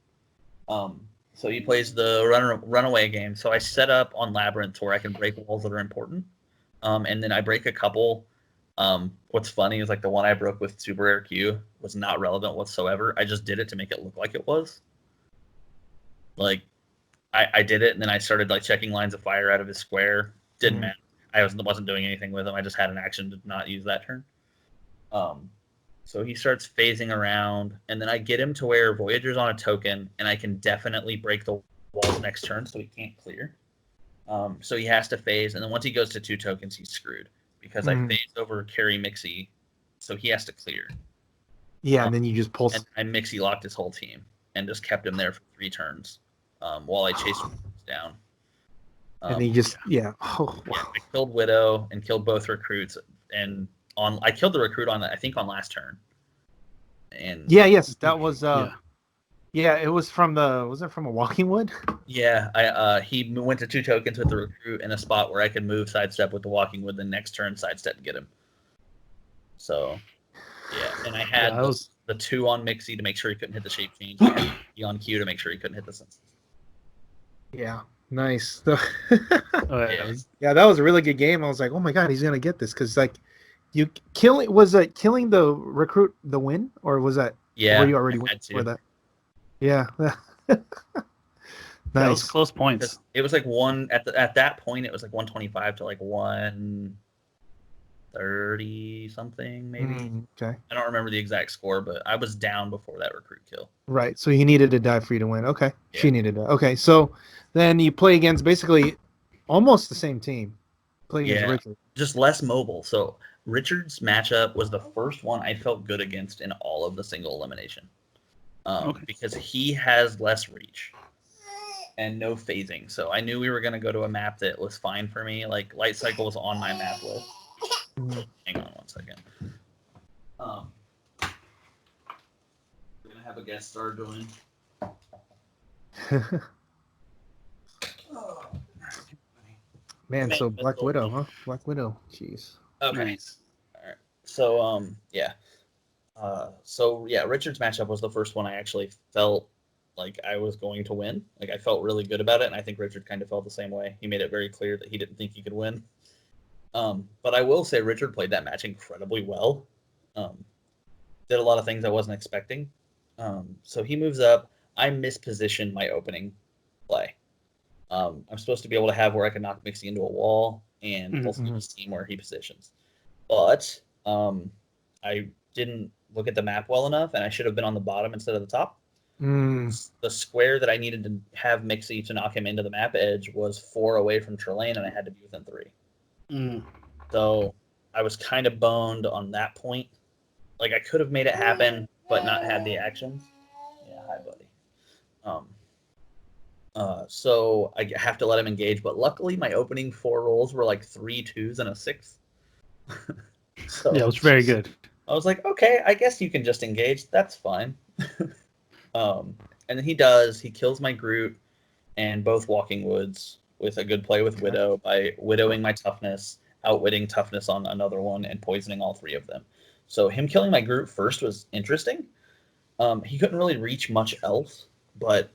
Speaker 3: So he plays the runaway game. So I set up on Labyrinth where I can break walls that are important. And then I break a couple. What's funny is like the one I broke with Super Rare Q was not relevant whatsoever. I just did it to make it look like it was. Like I did it, and then I started like checking lines of fire out of his square. Didn't matter. I wasn't doing anything with him. I just had an action to not use that turn. So he starts phasing around, and then I get him to where Voyager's on a token, and I can definitely break the walls next turn, so he can't clear. So he has to phase, and then once he goes to 2 tokens, he's screwed because I phased over Carry Mixie, so he has to clear.
Speaker 2: Yeah, and then you just pull.
Speaker 3: And I Mixie locked his whole team and just kept him there for 3 turns while I chased down.
Speaker 2: And he just Oh,
Speaker 3: yeah, I killed Widow and killed both recruits, and I killed the recruit on last turn. And
Speaker 2: yes, that was Yeah, it was from was it from a Walking Wood?
Speaker 3: Yeah, he went to 2 tokens with the recruit in a spot where I could move sidestep with the Walking Wood, the next turn sidestep to get him. So, yeah, and I had the 2 on Mixie to make sure he couldn't hit the shape change. I had the on Q to make sure he couldn't hit the senses.
Speaker 2: Yeah, nice.
Speaker 1: Yeah,
Speaker 2: that was a really good game. I was like, oh my god, he's gonna get this because like was it killing the recruit the win, or was that were you already went for that? Yeah. Nice.
Speaker 1: That was close points.
Speaker 3: It was like at that point it was like 125 to like 130 something maybe.
Speaker 2: Okay.
Speaker 3: I don't remember the exact score, but I was down before that recruit kill.
Speaker 2: Right. So he needed to die for you to win. Okay. Yeah. She needed to. Okay. So then you play against basically almost the same team. Play against Richard.
Speaker 3: Just less mobile. So Richard's matchup was the first one I felt good against in all of the single elimination. Because he has less reach and no phasing. So I knew we were going to go to a map that was fine for me. Like Light Cycle was on my map list. Hang on one second. We're going to have a guest star join.
Speaker 2: Man, so Black Widow, huh? Black Widow. Jeez.
Speaker 3: Okay.
Speaker 1: Nice.
Speaker 3: All right. So, Richard's matchup was the first one I actually felt like I was going to win. Like I felt really good about it, and I think Richard kind of felt the same way. He made it very clear that he didn't think he could win. But I will say Richard played that match incredibly well. Did a lot of things I wasn't expecting. So he moves up. I mispositioned my opening play. I'm supposed to be able to have where I can knock Mixie into a wall and also his team where he positions. But I didn't look at the map well enough, and I should have been on the bottom instead of the top. The square that I needed to have Mixie to knock him into the map edge was 4 away from Trelane, and I had to be within 3. So I was kind of boned on that point. Like, I could have made it happen, but not had the actions. Yeah, hi, buddy. So I have to let him engage, but luckily my opening 4 rolls were like 3 2s and a 6. So
Speaker 1: yeah, it was very good.
Speaker 3: I was like, okay, I guess you can just engage. That's fine. And then he does. He kills my Groot and both Walking Woods with a good play with Widow by widowing my toughness, outwitting toughness on another one, and poisoning all 3 of them. So him killing my Groot first was interesting. He couldn't really reach much else, but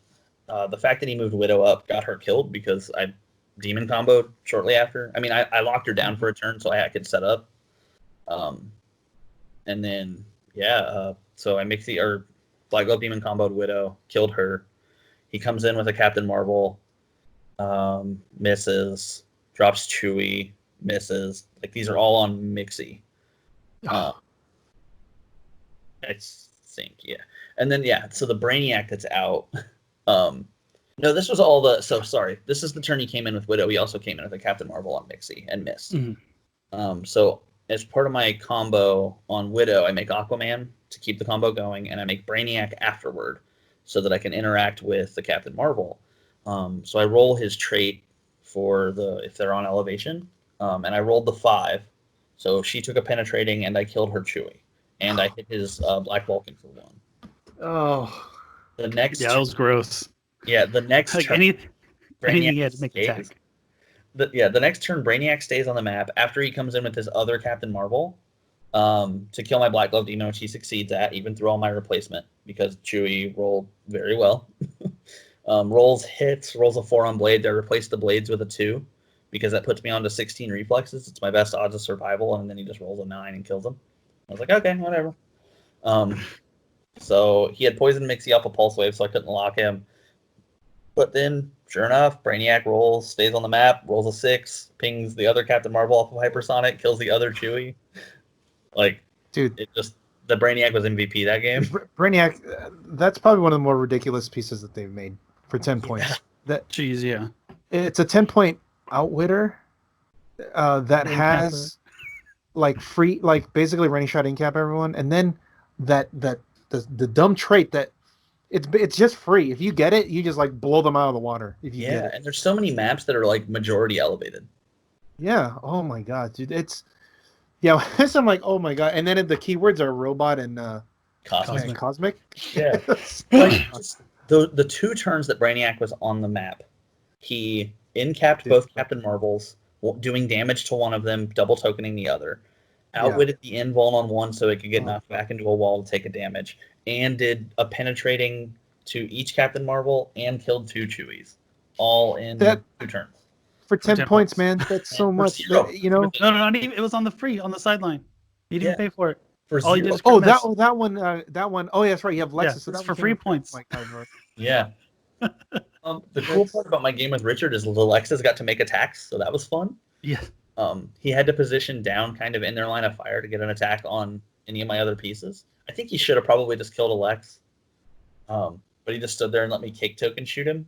Speaker 3: the fact that he moved Widow up got her killed because I demon comboed shortly after. I mean, I locked her down for a turn so I could set up. And then, so I Mixie or Black Glove Demon comboed Widow, killed her. He comes in with a Captain Marvel, misses, drops Chewie, misses. Like, these are all on Mixie. I think, yeah. And then, so the Brainiac that's out. No, this was all the. So sorry. This is the turn he came in with Widow. He also came in with a Captain Marvel on Mixie and missed. So as part of my combo on Widow, I make Aquaman to keep the combo going, and I make Brainiac afterward so that I can interact with the Captain Marvel. So I roll his trait for if they're on elevation, and I rolled the 5. So she took a penetrating, and I killed her Chewie, and I hit his Black Vulcan for 1.
Speaker 2: Oh.
Speaker 3: The next,
Speaker 1: that was gross.
Speaker 3: Yeah, the next
Speaker 1: Like
Speaker 3: turn,
Speaker 1: anything he had to make
Speaker 3: stays,
Speaker 1: attack.
Speaker 3: The next turn, Brainiac stays on the map after he comes in with his other Captain Marvel to kill my Black Glove Demon, which he succeeds at, even through all my replacement, because Chewie rolled very well. Rolls a 4 on Blade. I replaced the Blades with a 2 because that puts me on to 16 reflexes. It's my best odds of survival, and then he just rolls a 9 and kills him. I was like, okay, whatever. So he had poisoned Mixie off a Pulse Wave, so I couldn't lock him. But then, sure enough, Brainiac rolls, stays on the map, rolls a 6, pings the other Captain Marvel off of Hypersonic, kills the other Chewie. Like,
Speaker 2: dude,
Speaker 3: the Brainiac was MVP that game.
Speaker 2: Brainiac, that's probably one of the more ridiculous pieces that they've made for 10 points.
Speaker 1: Jeez, yeah.
Speaker 2: It's a 10-point outwitter that has like free, like basically running shot incap everyone, and then the dumb trait that it's just free. If you get it, you just like blow them out of the water. If you get it.
Speaker 3: And there's so many maps that are like majority elevated.
Speaker 2: Yeah. Oh my god, dude. I'm like, oh my god. And then the keywords are robot and cosmic.
Speaker 3: Yeah. Like, the 2 turns that Brainiac was on the map, he incapped both Captain Marvels, doing damage to one of them, double tokening the other. Outwitted the invuln on one so it could get knocked back into a wall to take a damage, and did a penetrating to each Captain Marvel and killed 2 Chewies, all in 2 turns.
Speaker 2: For 10 points, man. That's so much.
Speaker 1: No, it was on the sideline. He didn't pay for it.
Speaker 3: All
Speaker 1: he did is
Speaker 2: that one. Oh, yeah, that's right. You have Lexus.
Speaker 1: Yeah,
Speaker 2: so
Speaker 1: that's for free points.
Speaker 3: Yeah. The cool part about my game with Richard is the Lexus got to make attacks, so that was fun.
Speaker 1: Yeah.
Speaker 3: He had to position down kind of in their line of fire to get an attack on any of my other pieces. I think he should have probably just killed a Lex. But he just stood there and let me cake token shoot him.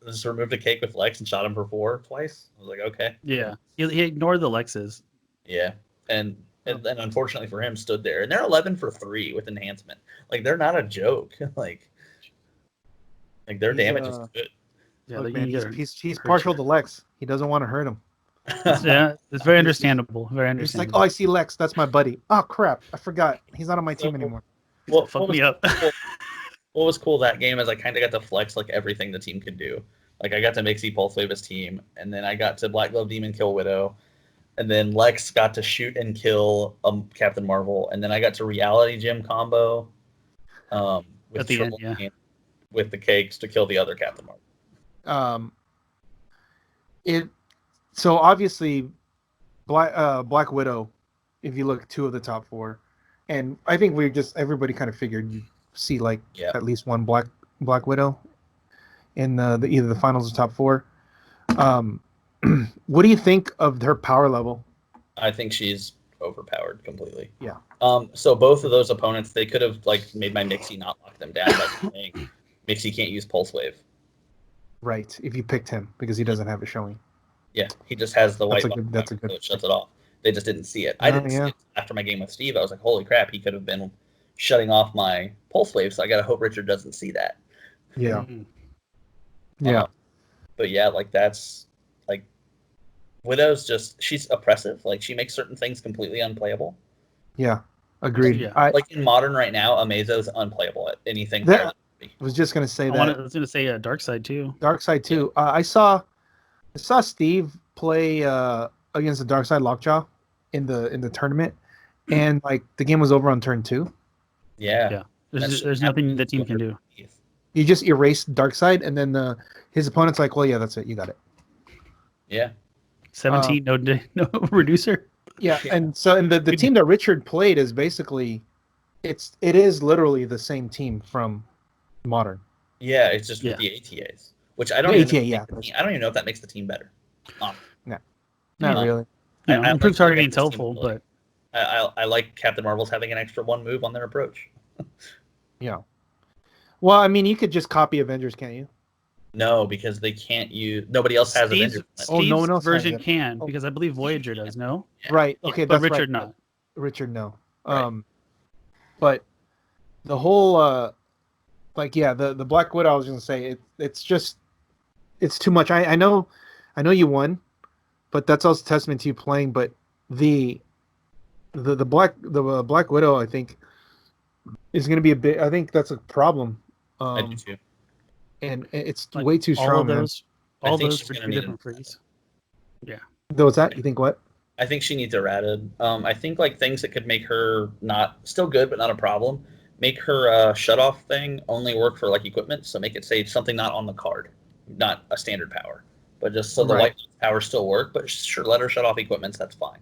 Speaker 3: Just removed a cake with Lex and shot him for 4 twice. I was like, okay.
Speaker 1: Yeah. He ignored the Lexes.
Speaker 3: Yeah. And unfortunately for him, stood there. And they're 11 for 3 with enhancement. Like, they're not a joke. like their damage is good.
Speaker 2: Yeah, look, man, he's partial to Lex. He doesn't want to hurt him.
Speaker 1: Yeah, it's very understandable. Very understandable.
Speaker 2: It's like, oh, I see Lex. That's my buddy. Oh, crap. I forgot. He's not on my team anymore.
Speaker 3: Well,
Speaker 1: fuck me up.
Speaker 3: What was cool that game is I kind of got to flex like everything the team could do. Like, I got to Mixie Pulse Wave his team, and then I got to Black Glove Demon kill Widow, and then Lex got to shoot and kill Captain Marvel, and then I got to Reality Gem combo with
Speaker 1: at the end,
Speaker 3: with the cakes to kill the other Captain Marvel.
Speaker 2: So obviously, Black Widow, if you look 2 of the top 4, and I think everybody kind of figured you'd see like at least one Black Widow in either the finals or top 4. What do you think of her power level?
Speaker 3: I think she's overpowered completely.
Speaker 2: Yeah.
Speaker 3: So both of those opponents, they could have like made my Mixie not lock them down by saying Mixie can't use Pulse Wave.
Speaker 2: Right. If you picked him because he doesn't have it showing.
Speaker 3: Yeah, he just has the white
Speaker 2: That's
Speaker 3: box,
Speaker 2: a good.
Speaker 3: so it shuts it off. They just didn't see it. I didn't see it after my game with Steve. I was like, holy crap, he could have been shutting off my Pulse Wave, so I gotta hope Richard doesn't see that.
Speaker 2: Yeah. Yeah.
Speaker 3: But yeah, like that's like Widow's just she's oppressive. Like she makes certain things completely unplayable.
Speaker 2: Yeah. Agreed.
Speaker 1: Yeah.
Speaker 3: Like in Modern right now, Amazo's unplayable at anything.
Speaker 2: I was just gonna say that.
Speaker 1: I was gonna say Dark Side too.
Speaker 2: Dark Side too. Yeah. I saw Steve play against the Dark Side Lockjaw in the tournament, and like the game was over on turn 2.
Speaker 3: Yeah.
Speaker 1: There's nothing the team can do.
Speaker 2: You just erase Dark Side, and then his opponent's like, well, yeah, that's it. You got it.
Speaker 3: Yeah.
Speaker 1: 17, no reducer.
Speaker 2: Yeah, and so the team that Richard played is basically, it is literally the same team from Modern.
Speaker 3: Yeah, it's just with the ATAs, which I don't even I don't even know if that makes the team better.
Speaker 2: No, not really.
Speaker 1: Improved targeting is helpful, but
Speaker 3: I like Captain Marvel's having an extra 1 move on their approach.
Speaker 2: Yeah. Well, I mean, you could just copy Avengers, can't you?
Speaker 3: No, because they can't use. Nobody else has Avengers.
Speaker 1: No one else version can because I believe Voyager does. No.
Speaker 2: Yeah. Right. Okay.
Speaker 1: But
Speaker 2: that's
Speaker 1: Richard
Speaker 2: right.
Speaker 1: not.
Speaker 2: Richard no.
Speaker 3: Right.
Speaker 2: But the whole the Black Widow. I was gonna say it's too much. I know you won, but that's also testament to you playing. But the Black Widow, I think, is gonna be a bit. I think that's a problem.
Speaker 3: I do too.
Speaker 2: And it's way too strong.
Speaker 1: All those for 2 different frees. Yeah.
Speaker 2: What's that? You think what?
Speaker 3: I think she needs errated. I think like things that could make her not still good but not a problem. Make her shut off thing only work for like equipment. So make it say something not on the card, not a standard power, but just so the white power still work. But sure, let her shut off equipments. That's fine.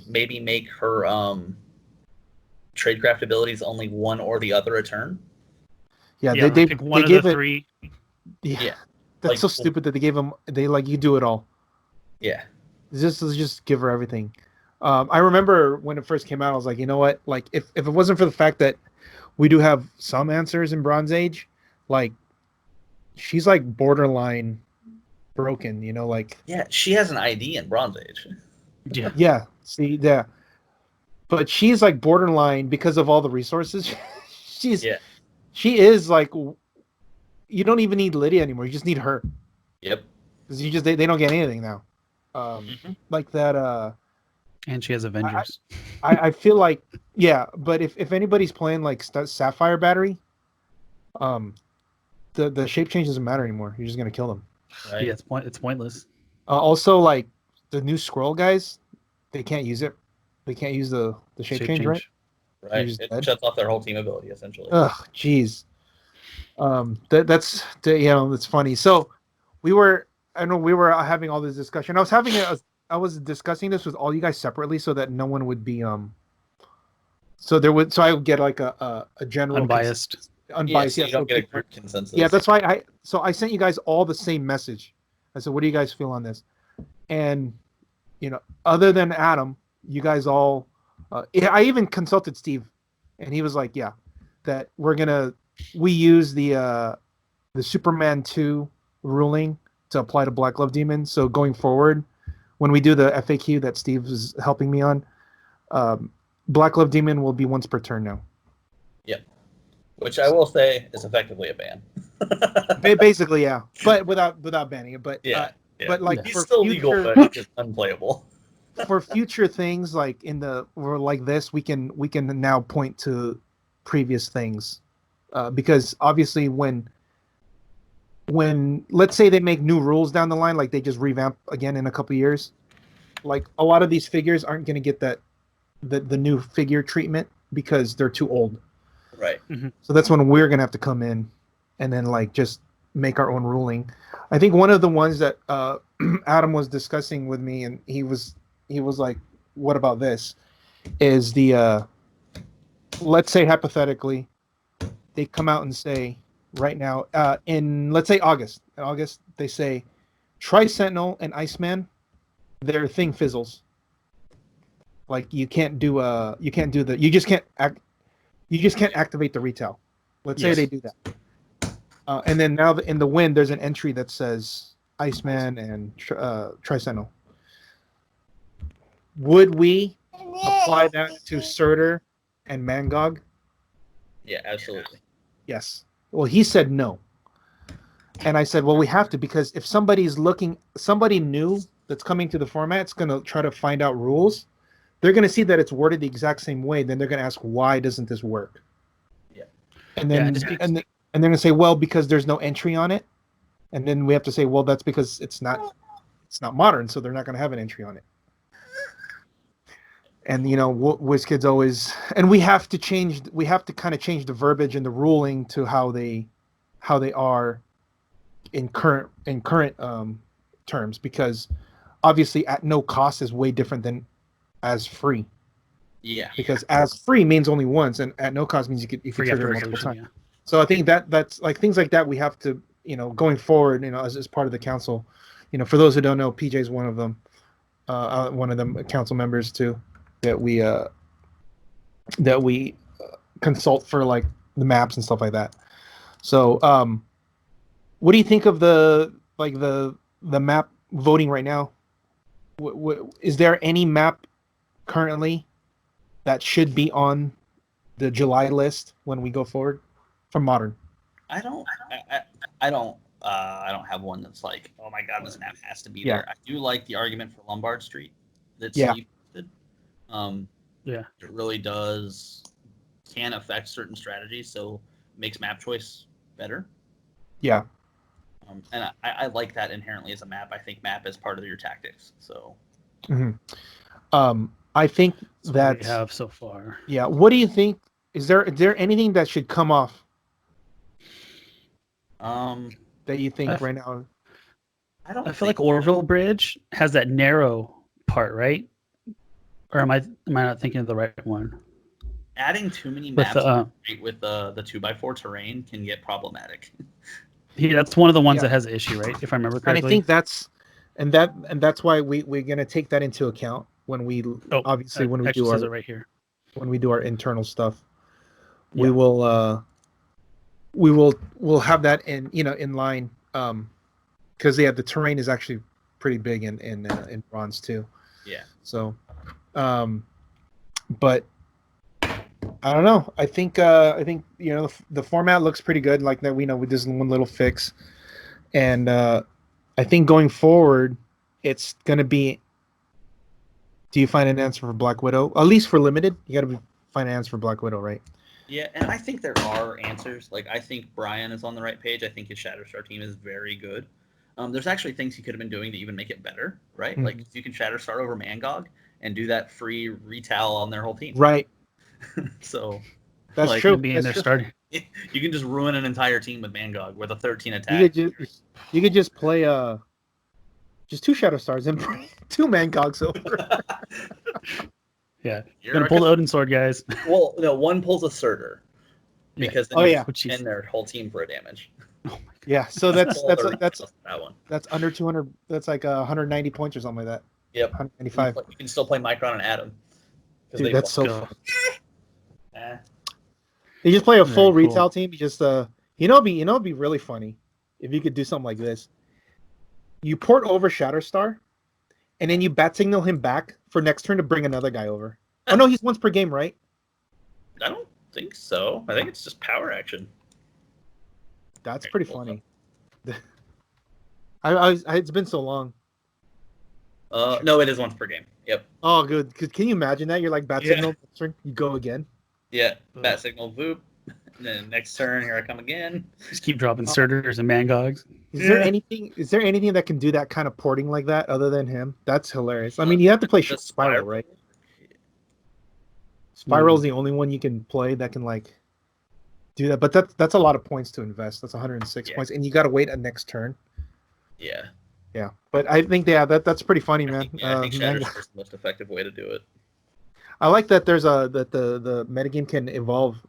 Speaker 3: Maybe make her tradecraft abilities only one or the other a turn.
Speaker 2: Yeah, they
Speaker 1: pick one of
Speaker 2: gave
Speaker 1: the
Speaker 2: it
Speaker 1: 3.
Speaker 3: Yeah.
Speaker 2: That's like, so stupid that they gave him. They like you do it all.
Speaker 3: Yeah.
Speaker 2: Just give her everything. I remember when it first came out, I was like, you know what? Like, if it wasn't for the fact that we do have some answers in Bronze Age, like, she's like borderline broken. You know, like.
Speaker 3: Yeah, she has an ID in Bronze Age.
Speaker 1: Yeah.
Speaker 2: Yeah. See, yeah. But she's like borderline because of all the resources. She is like. You don't even need Lydia anymore. You just need her.
Speaker 3: Yep.
Speaker 2: Because they don't get anything now. Like that.
Speaker 1: And she has Avengers.
Speaker 2: I feel like but if anybody's playing like Sapphire Battery, the shape change doesn't matter anymore. You're just gonna kill them.
Speaker 3: Right.
Speaker 1: Yeah, it's pointless.
Speaker 2: Also, like the new Scroll guys, they can't use it. They can't use the shape change, right?
Speaker 3: Right. It shuts off their whole team ability essentially.
Speaker 2: Ugh, jeez. That's funny. So we were having all this discussion. I was discussing this with all you guys separately so that no one would be so I would get like a general
Speaker 1: unbiased.
Speaker 3: Yeah, so you don't get a group consensus.
Speaker 2: Yeah, that's why I sent you guys all the same message. I said, what do you guys feel on this? And other than Adam, you guys all I even consulted Steve, and he was like, yeah, that we use the Superman 2 ruling to apply to Black Glove Demon. So going forward, when we do the FAQ that Steve is helping me on, Black Glove Demon will be once per turn now.
Speaker 3: Yep. Which I will say is effectively a ban.
Speaker 2: Basically, yeah. But without banning it. But
Speaker 3: yeah.
Speaker 2: But like
Speaker 3: he's still legal, but it's unplayable.
Speaker 2: For future things like like this, we can now point to previous things. Because obviously when let's say they make new rules down the line, like they just revamp again in a couple years, like a lot of these figures aren't going to get the new figure treatment because they're too old.
Speaker 3: Right.
Speaker 1: Mm-hmm.
Speaker 2: So that's when we're going to have to come in and then like just make our own ruling. I think one of the ones that Adam was discussing with me, and he was like, what about this? Is the let's say hypothetically they come out and say right now in let's say August they say Tri-Sentinel and Iceman, their thing fizzles. Like you just can't activate the retail. Let's say
Speaker 1: Yes.
Speaker 2: they do that. And then now in the win, there's an entry that says Iceman and Tricentennial. Would we apply that to Surtur and Mangog?
Speaker 3: Yeah, absolutely.
Speaker 2: Yes. Well, he said no. And I said, well, we have to, because if somebody new that's coming to the format, it's going to try to find out rules. They're going to see that it's worded the exact same way. Then they're going to ask, why doesn't this work?
Speaker 3: Yeah.
Speaker 2: And then, and they're going to say, well, because there's no entry on it. And then we have to say, well, that's because it's not modern. So they're not going to have an entry on it. And, WizKids always, and we have to kind of change the verbiage and the ruling to how they are in current terms, because obviously at no cost is way different than as free.
Speaker 3: Yeah.
Speaker 2: Because as free means only once, and at no cost means you can trigger it multiple times. Yeah. So I think that's like things like that we have to, going forward, as part of the council, for those who don't know, PJ is one of them, council members too, that we consult for like the maps and stuff like that. So what do you think of the map voting right now? Is there any map currently that should be on the July list when we go forward for modern?
Speaker 3: I don't have one that's like, oh my god, this map has to be there. I do like the argument for Lombard Street that Steve did. It really can affect certain strategies, so makes map choice better.
Speaker 2: Yeah.
Speaker 3: And I like that inherently as a map. I think map is part of your tactics. So.
Speaker 2: Mm-hmm. I think that
Speaker 1: we have so far.
Speaker 2: Yeah. What do you think? Is there anything that should come off? That you think right now?
Speaker 1: I feel like Orville Bridge has that narrow part, right? Or am I not thinking of the right one?
Speaker 3: Adding too many maps with the 2x4 terrain can get problematic.
Speaker 2: Yeah,
Speaker 1: that's one of the ones that has an issue, right? If I remember correctly.
Speaker 2: And I think that's why we're gonna take that into account when we do our internal stuff. Yeah. We'll have that in line, because the terrain is actually pretty big in bronze too.
Speaker 3: Yeah.
Speaker 2: So, but I don't know. I think the format looks pretty good. Like that, we know with this one little fix, and I think going forward, it's gonna be. Do you find an answer for Black Widow? At least for limited, you got to find an answer for Black Widow, right?
Speaker 3: Yeah, and I think there are answers. Like I think Brian is on the right page. I think his Shatterstar team is very good. There's actually things he could have been doing to even make it better, right? Mm-hmm. Like you can Shatterstar over Mangog and do that free retail on their whole team.
Speaker 2: Right.
Speaker 3: So
Speaker 2: that's true.
Speaker 1: Being their starting.
Speaker 3: You can just ruin an entire team with Mangog with a 13 attack.
Speaker 2: You could just play just 2 Shatterstars and bring 2 Mangogs over.
Speaker 1: Yeah, you're gonna pull the Odin sword, guys.
Speaker 3: Well, no, one pulls a Surtur because then you end their whole team for a damage.
Speaker 2: Oh my God. Yeah, so that's
Speaker 3: that one.
Speaker 2: That's under 200. That's like 190 points or something like that.
Speaker 3: Yep,
Speaker 2: 195.
Speaker 3: You can still play Micron and Adam.
Speaker 2: Dude, that's so fun. You just play a full retail team. You just it'd be really funny if you could do something like this. You port over Shatterstar, and then you bat signal him back for next turn to bring another guy over. Oh no, he's once per game, right?
Speaker 3: I don't think so. I think it's just power action.
Speaker 2: That's pretty funny. It's been so long.
Speaker 3: No, it is once per game. Yep.
Speaker 2: Oh, good. Can you imagine that? You're like bat signal, you go again.
Speaker 3: Yeah, bat signal, boop. And then next turn, here I come again.
Speaker 1: Just keep dropping Surturs and Mangogs.
Speaker 2: Is there anything that can do that kind of porting like that other than him? That's hilarious. I mean, you have to play Spiral, right? Spiral's the only one you can play that can like do that, but that's a lot of points to invest. That's 106 points, and you got to wait a next turn.
Speaker 3: Yeah.
Speaker 2: Yeah, but I think that's pretty funny, man.
Speaker 3: I think Shatterstar is the most effective way to do it.
Speaker 2: I like that there's that the metagame can evolve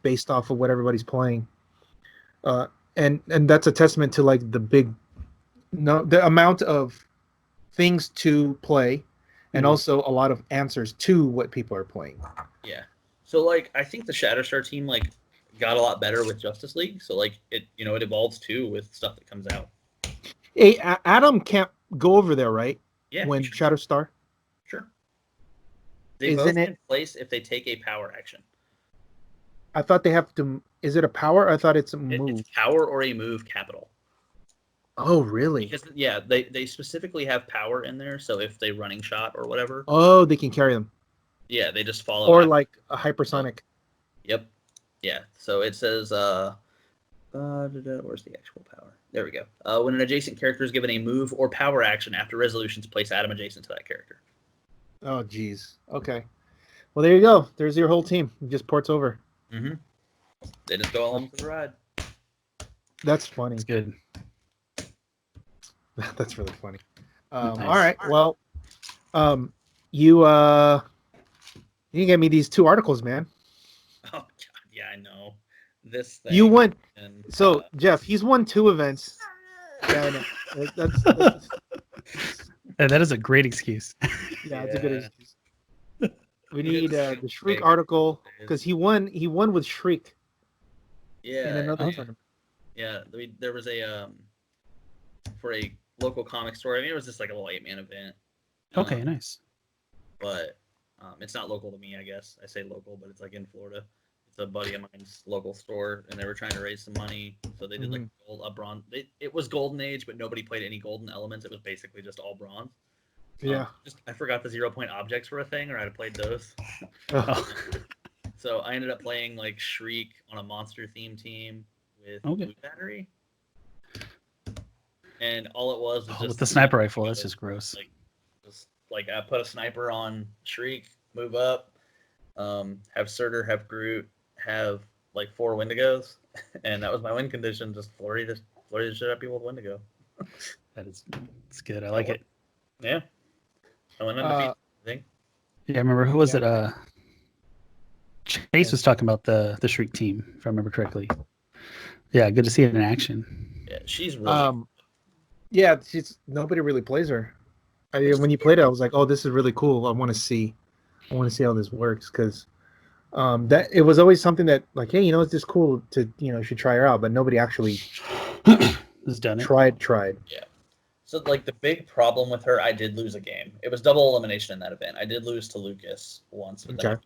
Speaker 2: based off of what everybody's playing, and that's a testament to like the amount of things to play, and also a lot of answers to what people are playing.
Speaker 3: Yeah. So like I think the Shatterstar team like got a lot better with Justice League. So like it it evolves too with stuff that comes out.
Speaker 2: Hey, Adam can't go over there, right?
Speaker 3: Yeah.
Speaker 2: When
Speaker 3: Sure.
Speaker 2: Shatterstar.
Speaker 3: Sure. They
Speaker 2: Isn't
Speaker 3: both
Speaker 2: it-
Speaker 3: can place if they take a power action.
Speaker 2: I thought they have to. Is it a power? I thought it's a move.
Speaker 3: It's power or a move capital.
Speaker 2: Oh, really?
Speaker 3: Because yeah, they specifically have power in there. So if they running shot or whatever,
Speaker 2: Oh, they can carry them.
Speaker 3: yeah, they just follow.
Speaker 2: Or
Speaker 3: after.
Speaker 2: like a hypersonic.
Speaker 3: Yep. Yeah. So it says where's the actual power? There we go. When an adjacent character is given a move or power action after resolutions, place Adam adjacent to that character.
Speaker 2: Oh, geez. Okay. Well, there you go. There's your whole team. It just ports over.
Speaker 3: Mm-hmm. They just go along for the ride.
Speaker 2: That's funny.
Speaker 1: It's good.
Speaker 2: That's really funny.
Speaker 1: Nice.
Speaker 2: All right. Well, you get me these 2 articles, man.
Speaker 3: Oh God, yeah, I know. This thing.
Speaker 2: You won.
Speaker 3: And,
Speaker 2: So Jeff, he's won 2 events. Yeah, I know. That's
Speaker 1: And that is a great excuse.
Speaker 2: yeah, it's a good
Speaker 3: Yeah.
Speaker 2: excuse. We need the Shriek
Speaker 3: Big.
Speaker 2: article because he won with Shriek
Speaker 3: yeah,
Speaker 2: in another
Speaker 3: yeah,
Speaker 2: tournament.
Speaker 3: yeah. There was a for a local comic store. I mean, it was just like a little 8-man event.
Speaker 1: Okay, nice.
Speaker 3: But it's not local to me, I guess. I say local, but it's like in Florida. It's a buddy of mine's local store, and they were trying to raise some money, so they did like a bronze. It was Golden Age, but nobody played any golden elements. It was basically just all bronze.
Speaker 2: Yeah.
Speaker 3: I forgot the 0-point objects were a thing, or I'd have played those.
Speaker 1: Oh.
Speaker 3: So I ended up playing like Shriek on a monster theme team with
Speaker 1: Okay.
Speaker 3: Blue Battery, and all it was just
Speaker 1: With the sniper rifle, that's just gross.
Speaker 3: like I put a sniper on Shriek, move up, have Surtur, have Groot, have like 4 Wendigos, and that was my win condition. Just flurry the shit out of people with Wendigo.
Speaker 1: It's good. I like it.
Speaker 3: Yeah, I went undefeated. I think.
Speaker 1: Yeah, I remember who was it? Chase was talking about the Shriek team, if I remember correctly. Yeah, good to see it in action.
Speaker 3: Yeah, she's really.
Speaker 2: Yeah, nobody really plays her. When you played it, I was like, "Oh, this is really cool. I want to see how this works." Because that it was always something that, like, hey, it's just cool to, you should try her out, but nobody actually
Speaker 1: Has done it.
Speaker 2: tried.
Speaker 3: Yeah. So like the big problem with her, I did lose a game. It was double elimination in that event. I did lose to Lucas once. But
Speaker 2: Okay.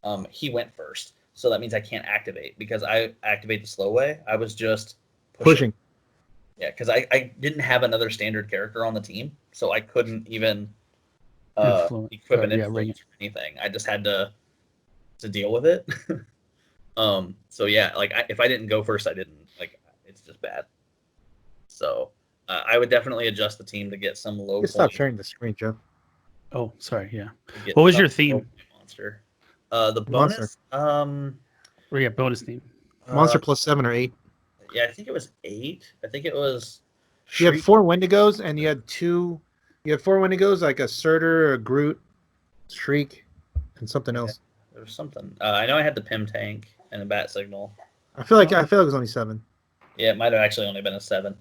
Speaker 3: Then, he went first, so that means I can't activate because I activate the slow way. I was just
Speaker 2: Pushing.
Speaker 3: Yeah, because I didn't have another standard character on the team, so I couldn't even equip an influence or anything. I just had to deal with it. So yeah, like if I didn't go first, I didn't. Like it's just bad. So I would definitely adjust the team to get some low.
Speaker 2: Stop sharing the screen, Jeff.
Speaker 1: Oh, sorry. Yeah. What was your theme?
Speaker 3: Monster. The bonus.
Speaker 1: Or yeah, bonus theme.
Speaker 2: Monster plus 7 or 8.
Speaker 3: Yeah, I think it was 8. I think it was.
Speaker 2: You had 4 Wendigos, and you had 2. You had 4 Wendigos, like a Surtur, a Groot, Shriek, and something else.
Speaker 3: There was something. I know I had the Pim tank and a bat signal.
Speaker 2: I feel like it was only 7.
Speaker 3: Yeah, it might have actually only been a 7.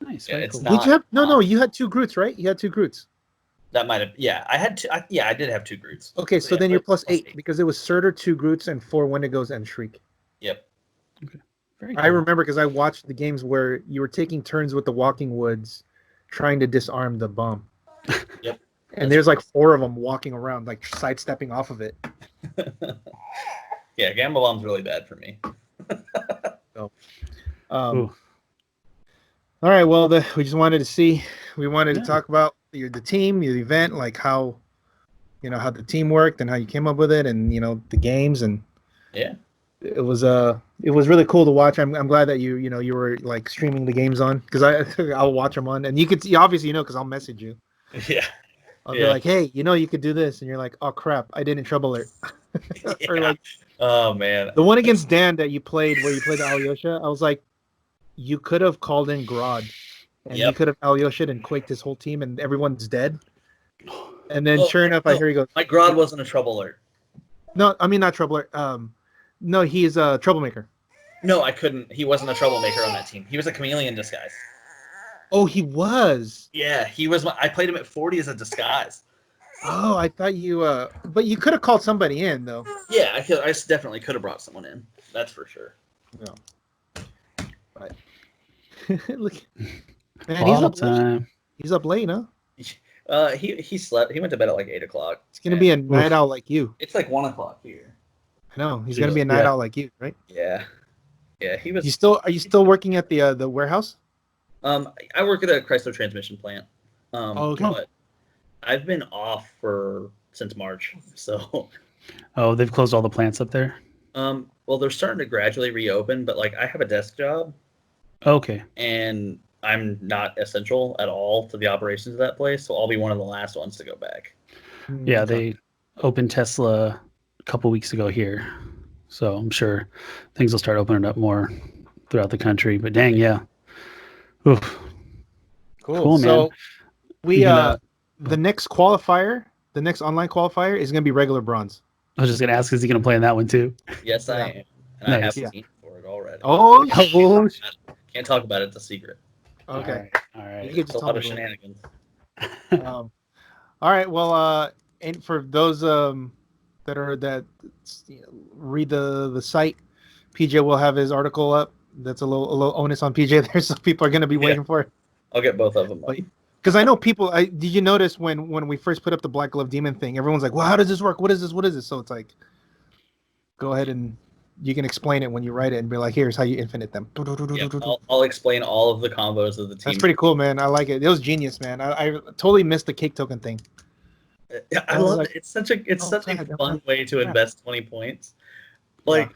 Speaker 1: Nice.
Speaker 3: Yeah,
Speaker 1: Very
Speaker 3: it's
Speaker 1: cool.
Speaker 3: not-
Speaker 2: Did you have no? You had 2 Groots, right? You had 2 Groots.
Speaker 3: That might have. Yeah, I had 2. I did have 2 Groots.
Speaker 2: Okay, so
Speaker 3: yeah,
Speaker 2: then you're
Speaker 3: but
Speaker 2: plus
Speaker 3: plus
Speaker 2: 8
Speaker 3: 8.
Speaker 2: because it was Surtur, 2 Groots, and 4 Wendigos and Shriek.
Speaker 3: Yep.
Speaker 1: Very
Speaker 2: I
Speaker 1: cool.
Speaker 2: remember because I watched the games where you were taking turns with the Walking Woods, trying to disarm the bomb.
Speaker 3: Yep.
Speaker 2: And there's like 4 of them walking around, like sidestepping off of it.
Speaker 3: Yeah, Gamma Bomb's really bad for me.
Speaker 1: Ooh.
Speaker 2: All right, well, we just wanted to see. We wanted to
Speaker 1: Yeah.
Speaker 2: talk about the team, the event, like how the team worked and how you came up with it, and the games, and
Speaker 3: Yeah.
Speaker 2: it was really cool to watch. I'm glad that you were like streaming the games on because I'll watch them on, and you obviously because I'll message you.
Speaker 3: Yeah.
Speaker 2: I'll be
Speaker 3: Yeah.
Speaker 2: like, hey, you could do this, and you're like, oh crap, I didn't trouble alert. Or
Speaker 3: Yeah.
Speaker 2: like
Speaker 3: Oh man.
Speaker 2: the one against Dan that you played where you played the Alyosha, I was like, you could have called in Grodd, and you
Speaker 3: Yep.
Speaker 2: could have Alyosha and quaked his whole team, and everyone's dead. And then
Speaker 3: Oh,
Speaker 2: sure enough, I
Speaker 3: no.
Speaker 2: hear he goes,
Speaker 3: My Grodd wasn't a trouble alert.
Speaker 2: no, I mean not trouble alert. No, he's a troublemaker.
Speaker 3: No, I couldn't. He wasn't a troublemaker on that team. He was a chameleon disguise.
Speaker 2: Oh, he was.
Speaker 3: Yeah, he was. I played him at 40 as a disguise.
Speaker 2: Oh, I thought you. But you could have called somebody in though.
Speaker 3: Yeah, I definitely could have brought someone in. That's for sure.
Speaker 2: No. But look, man,
Speaker 1: All the time.
Speaker 2: He's up late, huh?
Speaker 3: He slept. He went to bed at like 8 o'clock.
Speaker 2: He's gonna be a night owl like you.
Speaker 3: It's like 1 o'clock here.
Speaker 2: I know he's gonna be a night owl like you, right?
Speaker 3: Yeah, yeah. He was.
Speaker 2: Are you still working at the warehouse?
Speaker 3: I work at a Chrysler transmission plant.
Speaker 2: Okay.
Speaker 3: But I've been off since March, so.
Speaker 1: Oh, they've closed all the plants up there?
Speaker 3: Well, they're starting to gradually reopen, but like I have a desk job.
Speaker 1: Okay.
Speaker 3: And I'm not essential at all to the operations of that place, so I'll be one of the last ones to go back.
Speaker 1: Yeah, they opened Tesla a couple weeks ago here, so I'm sure things will start opening up more throughout the country. But dang, yeah. Oof. Cool, man.
Speaker 2: So we the next qualifier, the next online qualifier is gonna be regular bronze.
Speaker 1: I was just gonna ask, is he gonna play in that one too?
Speaker 3: Yes, I am. And I have
Speaker 1: Nice.
Speaker 3: a team for it already.
Speaker 2: Oh,
Speaker 3: Can't talk about it. It's a secret.
Speaker 2: okay.
Speaker 1: All right.
Speaker 2: You can
Speaker 3: It's
Speaker 2: just
Speaker 3: a lot of
Speaker 2: tell me later.
Speaker 3: shenanigans.
Speaker 2: All right. Well, and for those that read the site, PJ will have his article up. That's a little onus on PJ there, so people are going to be waiting for it.
Speaker 3: I'll get both of them.
Speaker 2: Because I know people. Did you notice when we first put up the Black Glove Demon thing? Everyone's like, "Well, how does this work? What is this? What is this?" So it's like, go ahead and you can explain it when you write it and be like, "Here's how you infinite them."
Speaker 3: Yeah, I'll explain all of the combos of the team.
Speaker 2: That's pretty cool, man. I like it. It was genius, man. I totally missed the cake token thing.
Speaker 3: Yeah, I love it. It's such a fun way to invest 20 points. Like,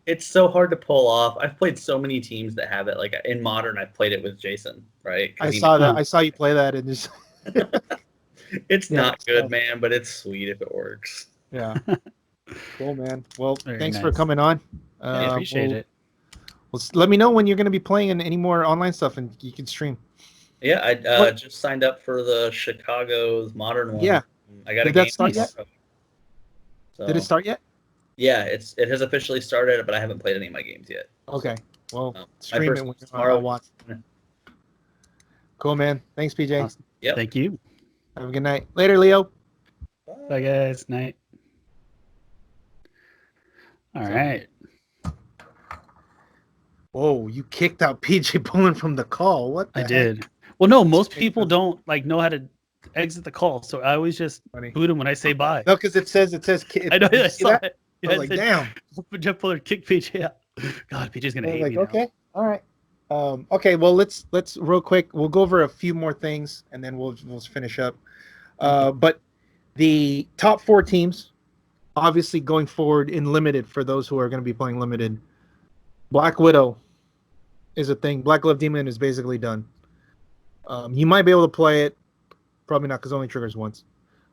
Speaker 3: it's so hard to pull off. I've played so many teams that have it. Like in Modern, I've played it with Jason, right?
Speaker 2: I saw that. I saw you play that, and just
Speaker 3: it's not good, man, but it's sweet if it works.
Speaker 2: Yeah. Cool, man. Well,
Speaker 1: Very
Speaker 2: thanks
Speaker 1: nice.
Speaker 2: for coming on.
Speaker 1: I appreciate it.
Speaker 2: Well, let me know when you're going to be playing in any more online stuff, and you can stream.
Speaker 3: Yeah, I just signed up for the Chicago's Modern one.
Speaker 2: Yeah.
Speaker 3: I got
Speaker 2: Did
Speaker 3: a game
Speaker 2: that start yet?
Speaker 3: So,
Speaker 2: Did it start yet?
Speaker 3: Yeah, it has officially started, but I haven't played any of my games yet.
Speaker 2: Okay. Well,
Speaker 3: my
Speaker 2: stream
Speaker 3: first
Speaker 2: it when
Speaker 3: tomorrow.
Speaker 2: I'll watch. Cool, man. Thanks, PJ.
Speaker 1: Awesome.
Speaker 3: Yep.
Speaker 1: Thank you.
Speaker 2: Have a good night. Later, Leo.
Speaker 1: Bye, guys. Night. All right.
Speaker 2: Whoa, you kicked out PJ Bolin from the call. What the
Speaker 1: I
Speaker 2: heck?
Speaker 1: did. Well, no, most people don't know how to exit the call, so I always just
Speaker 2: Funny.
Speaker 1: boot them when I say bye.
Speaker 2: No, because it says.
Speaker 1: I know.
Speaker 2: Did you
Speaker 1: I
Speaker 2: see
Speaker 1: saw
Speaker 2: that?
Speaker 1: it.
Speaker 2: I was like, damn.
Speaker 1: Jeff Fuller kick PJ out. God, PJ's gonna
Speaker 2: I was
Speaker 1: hate
Speaker 2: like,
Speaker 1: me
Speaker 2: okay, all right. Okay, well, let's real quick. We'll go over a few more things, and then we'll finish up. But the top 4 teams, obviously going forward in limited for those who are going to be playing limited. Black Widow is a thing. Black Glove Demon is basically done. You might be able to play it, probably not because it only triggers once.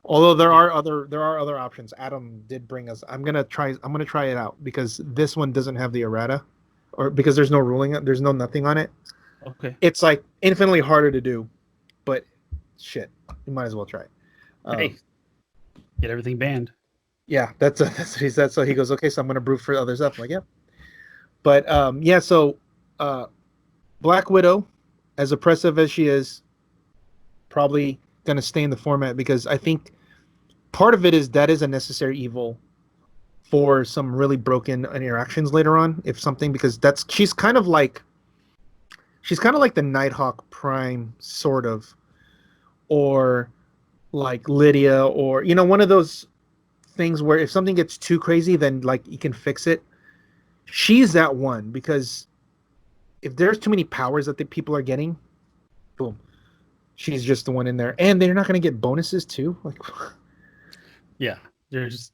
Speaker 2: Although there are other options. Adam did bring us. I'm gonna try it out because this one doesn't have the errata, or because there's no ruling. There's no nothing on it.
Speaker 1: Okay.
Speaker 2: It's like infinitely harder to do, but shit, you might as well try it.
Speaker 1: Hey, get everything banned.
Speaker 2: Yeah, that's what he said. So he goes, okay, so I'm gonna brew for other stuff. I'm like, yeah. But yeah, so Black Widow, as oppressive as she is, probably gonna stay in the format because I think part of it is that is a necessary evil for some really broken interactions later on. If something, because she's kind of like the Nighthawk Prime, sort of, or like Lydia, or one of those things where if something gets too crazy, then like you can fix it. She's that one, because if there's too many powers that the people are getting, boom, she's just the one in there, and they're not going to get bonuses too. Like,
Speaker 1: Yeah, there's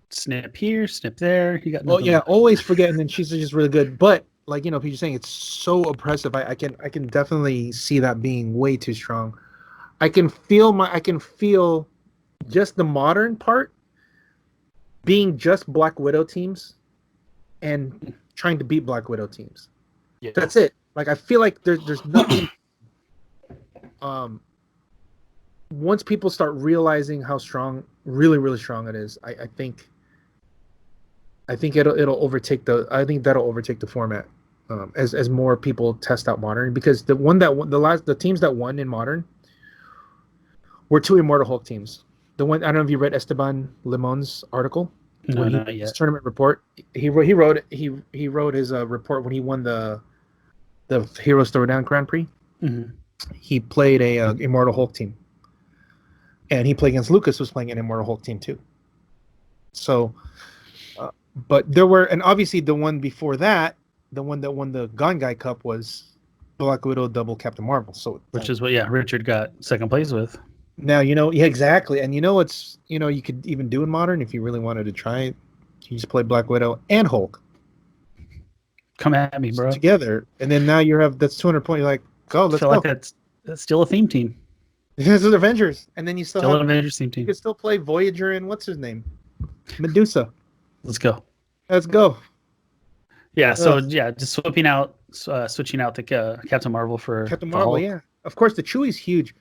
Speaker 1: snip here, snip there. You got.
Speaker 2: well, yeah, always forget, and then she's just really good. But like PJ saying, it's so oppressive. I can definitely see that being way too strong. I can feel just the modern part being just Black Widow teams and trying to beat Black Widow teams.
Speaker 1: Yeah.
Speaker 2: That's it. Like, I feel like there's nothing. Once people start realizing how strong, really, really strong it is, I think it'll overtake that'll overtake the format as more people test out modern, because the teams that won in modern were 2 Immortal Hulk teams. The one, I don't know if you read Esteban Limon's article.
Speaker 1: No, not
Speaker 2: His
Speaker 1: yet.
Speaker 2: tournament report. He wrote his report when he won the Heroes Throwdown Grand Prix.
Speaker 1: Mm-hmm.
Speaker 2: He played a Immortal Hulk team, and he played against Lucas, who was playing an Immortal Hulk team too. So, but there were, and obviously the one before that, the one that won the Gone Guy Cup was Black Widow double Captain Marvel. So,
Speaker 1: Which is what Richard got second place with.
Speaker 2: now yeah, exactly, and it's you could even do in Modern if you really wanted to try it. You just play Black Widow and Hulk
Speaker 1: Come at me, bro.
Speaker 2: together, and then now that's 200 points. You're like, go,
Speaker 1: I
Speaker 2: let's
Speaker 1: feel
Speaker 2: go.
Speaker 1: like that's still a theme team.
Speaker 2: This is Avengers, and then you still
Speaker 1: Still
Speaker 2: have
Speaker 1: an Avengers theme
Speaker 2: you
Speaker 1: team.
Speaker 2: could still play Voyager and what's his name, Medusa.
Speaker 1: Let's go.
Speaker 2: Let's go.
Speaker 1: Yeah. So just switching out the Captain Marvel for
Speaker 2: Captain
Speaker 1: the
Speaker 2: Marvel.
Speaker 1: Hulk.
Speaker 2: Yeah, of course the Chewie's huge.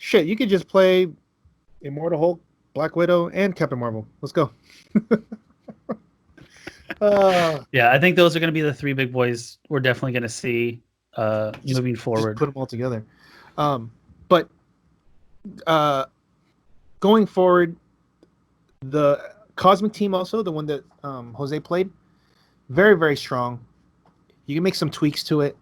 Speaker 2: Shit, you could just play Immortal Hulk, Black Widow, and Captain Marvel. Let's go.
Speaker 1: Yeah, I think those are going to be the three big boys we're definitely going to see moving forward.
Speaker 2: Just put them all together. But going forward, the Cosmic team also, the one that Jose played, very, very strong. You can make some tweaks to it.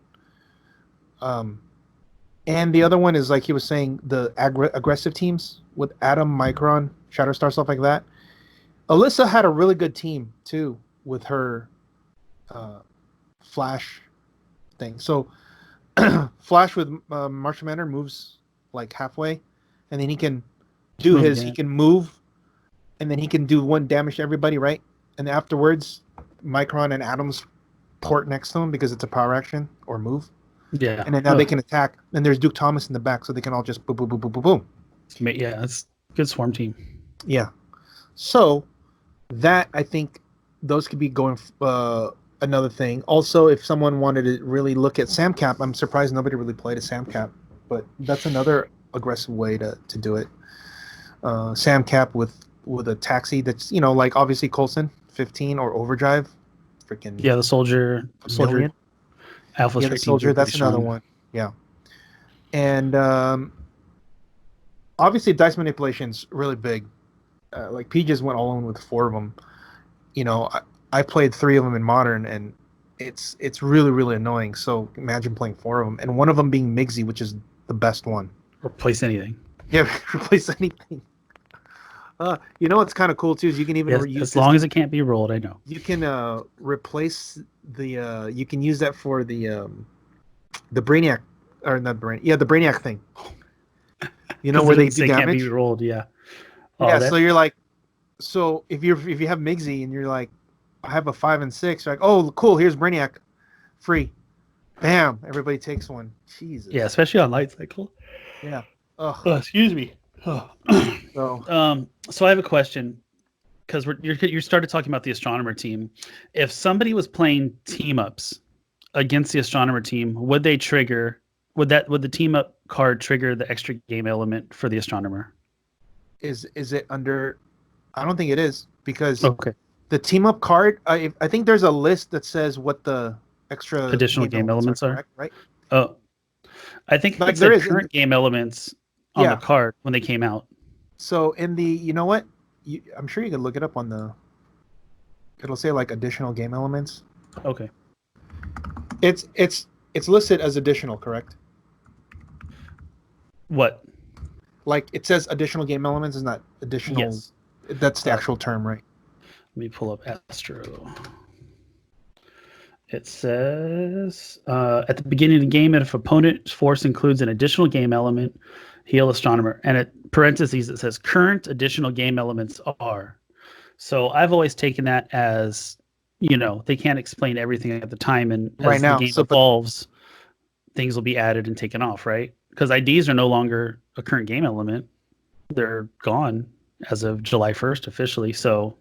Speaker 2: And the other one is, like he was saying, the aggressive teams with Atom, Micron, Shatterstar, stuff like that. Alyssa had a really good team, too, with her Flash thing. So Flash with Martian Manor moves like halfway, and then he can do he can move, and then he can do 1 damage to everybody, right? And afterwards, Micron and Atom's port next to him because it's a power action or move.
Speaker 1: Yeah.
Speaker 2: And then now they can attack. And there's Duke Thomas in the back, so they can all just boom, boom, boom, boom, boom, boom.
Speaker 1: Yeah, it's a good swarm team.
Speaker 2: Yeah. So that, I think, those could be going another thing. Also, if someone wanted to really look at Sam Cap, I'm surprised nobody really played a Sam Cap, but that's another aggressive way to do it. Sam Cap with a taxi that's, like obviously Coulson, 15, or Overdrive. Freaking
Speaker 1: Yeah, the Soldier.
Speaker 2: Soldier.
Speaker 1: Alpha
Speaker 2: Yeah, the Soldier, that's another one. Yeah. And obviously dice manipulation's really big. Like P just went all in with 4 of them. I played 3 of them in Modern, and it's really, really annoying. So imagine playing 4 of them, and one of them being Migsy, which is the best one.
Speaker 1: Replace anything.
Speaker 2: Yeah, replace anything. What's kind of cool too is you can even
Speaker 1: as long as it can't be rolled. I know
Speaker 2: you can replace the. You can use that for the Brainiac, or not Brainiac. Yeah, the Brainiac thing. Where they do damage.
Speaker 1: Can't be rolled. Yeah.
Speaker 2: Yeah. So you're like, so if you have Migsy and you're like, I have a 5 and 6. You're like, oh, cool. Here's Brainiac, free. Bam! Everybody takes one. Jesus.
Speaker 1: Yeah, especially on Light Cycle.
Speaker 2: Yeah.
Speaker 1: Oh, excuse me. Oh. So I have a question, because you started talking about the Astronomer team. If somebody was playing team ups against the Astronomer team, would they trigger? Would the team up card trigger the extra game element for the Astronomer?
Speaker 2: Is it under? I don't think it is, because
Speaker 1: the
Speaker 2: team up card. I think there's a list that says what the extra
Speaker 1: additional game elements are.
Speaker 2: Correct, right?
Speaker 1: Oh, I think
Speaker 2: like
Speaker 1: it said current game elements on the card when they came out.
Speaker 2: So in the, you know what? I'm sure you can look it up on the. It'll say like additional game elements.
Speaker 1: Okay.
Speaker 2: It's listed as additional, correct?
Speaker 1: What?
Speaker 2: Like it says additional game elements is not additional.
Speaker 1: Yes.
Speaker 2: That's the actual term, right?
Speaker 1: Let me pull up Astro. It says at the beginning of the game, if opponent's force includes an additional game element, heal Astronomer. And at parentheses, it says current additional game elements are. So I've always taken that as, they can't explain everything at the time. And as the game evolves, things will be added and taken off, right? Because IDs are no longer a current game element. They're gone as of July 1st officially. So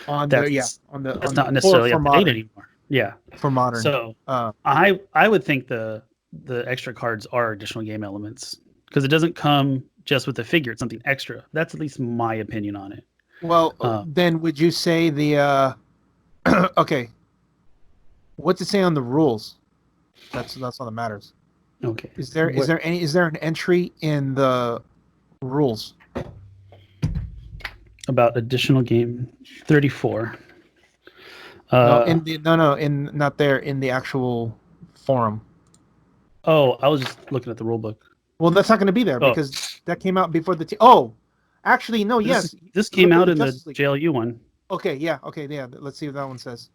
Speaker 1: that's not necessarily up to date anymore. Yeah.
Speaker 2: For Modern.
Speaker 1: So I would think the extra cards are additional game elements, because it doesn't come just with the figure. It's something extra. That's at least my opinion on it.
Speaker 2: Well, then would you say the okay? What's it say on the rules? That's all that matters.
Speaker 1: Okay.
Speaker 2: Is there an entry in the rules
Speaker 1: about additional game 34.
Speaker 2: Not there in the actual forum.
Speaker 1: Oh, I was just looking at the rule book.
Speaker 2: Well, that's not going to be there because that came out before the. Actually, no.
Speaker 1: This came out in the
Speaker 2: Justice League.
Speaker 1: JLU one.
Speaker 2: Okay, yeah. Let's see what that one says.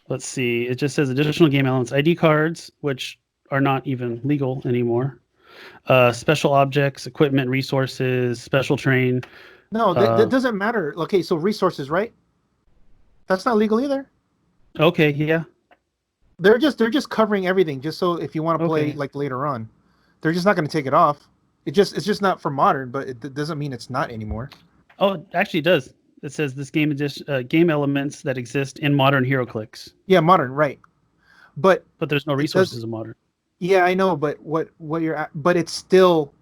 Speaker 1: Let's see. It just says additional game elements, ID cards, which are not even legal anymore. Special objects, equipment, resources, special terrain.
Speaker 2: No, that doesn't matter. Okay, so resources, right? That's not legal either.
Speaker 1: Okay, yeah.
Speaker 2: They're just covering everything, just so if you want to play like later on, they're just not going to take it off. It's just not for modern, but it doesn't mean it's not anymore.
Speaker 1: Oh, actually, it does. It says this game game elements that exist in modern Heroclix.
Speaker 2: Yeah, modern, right? But
Speaker 1: there's no resources in modern.
Speaker 2: Yeah, I know, but it's still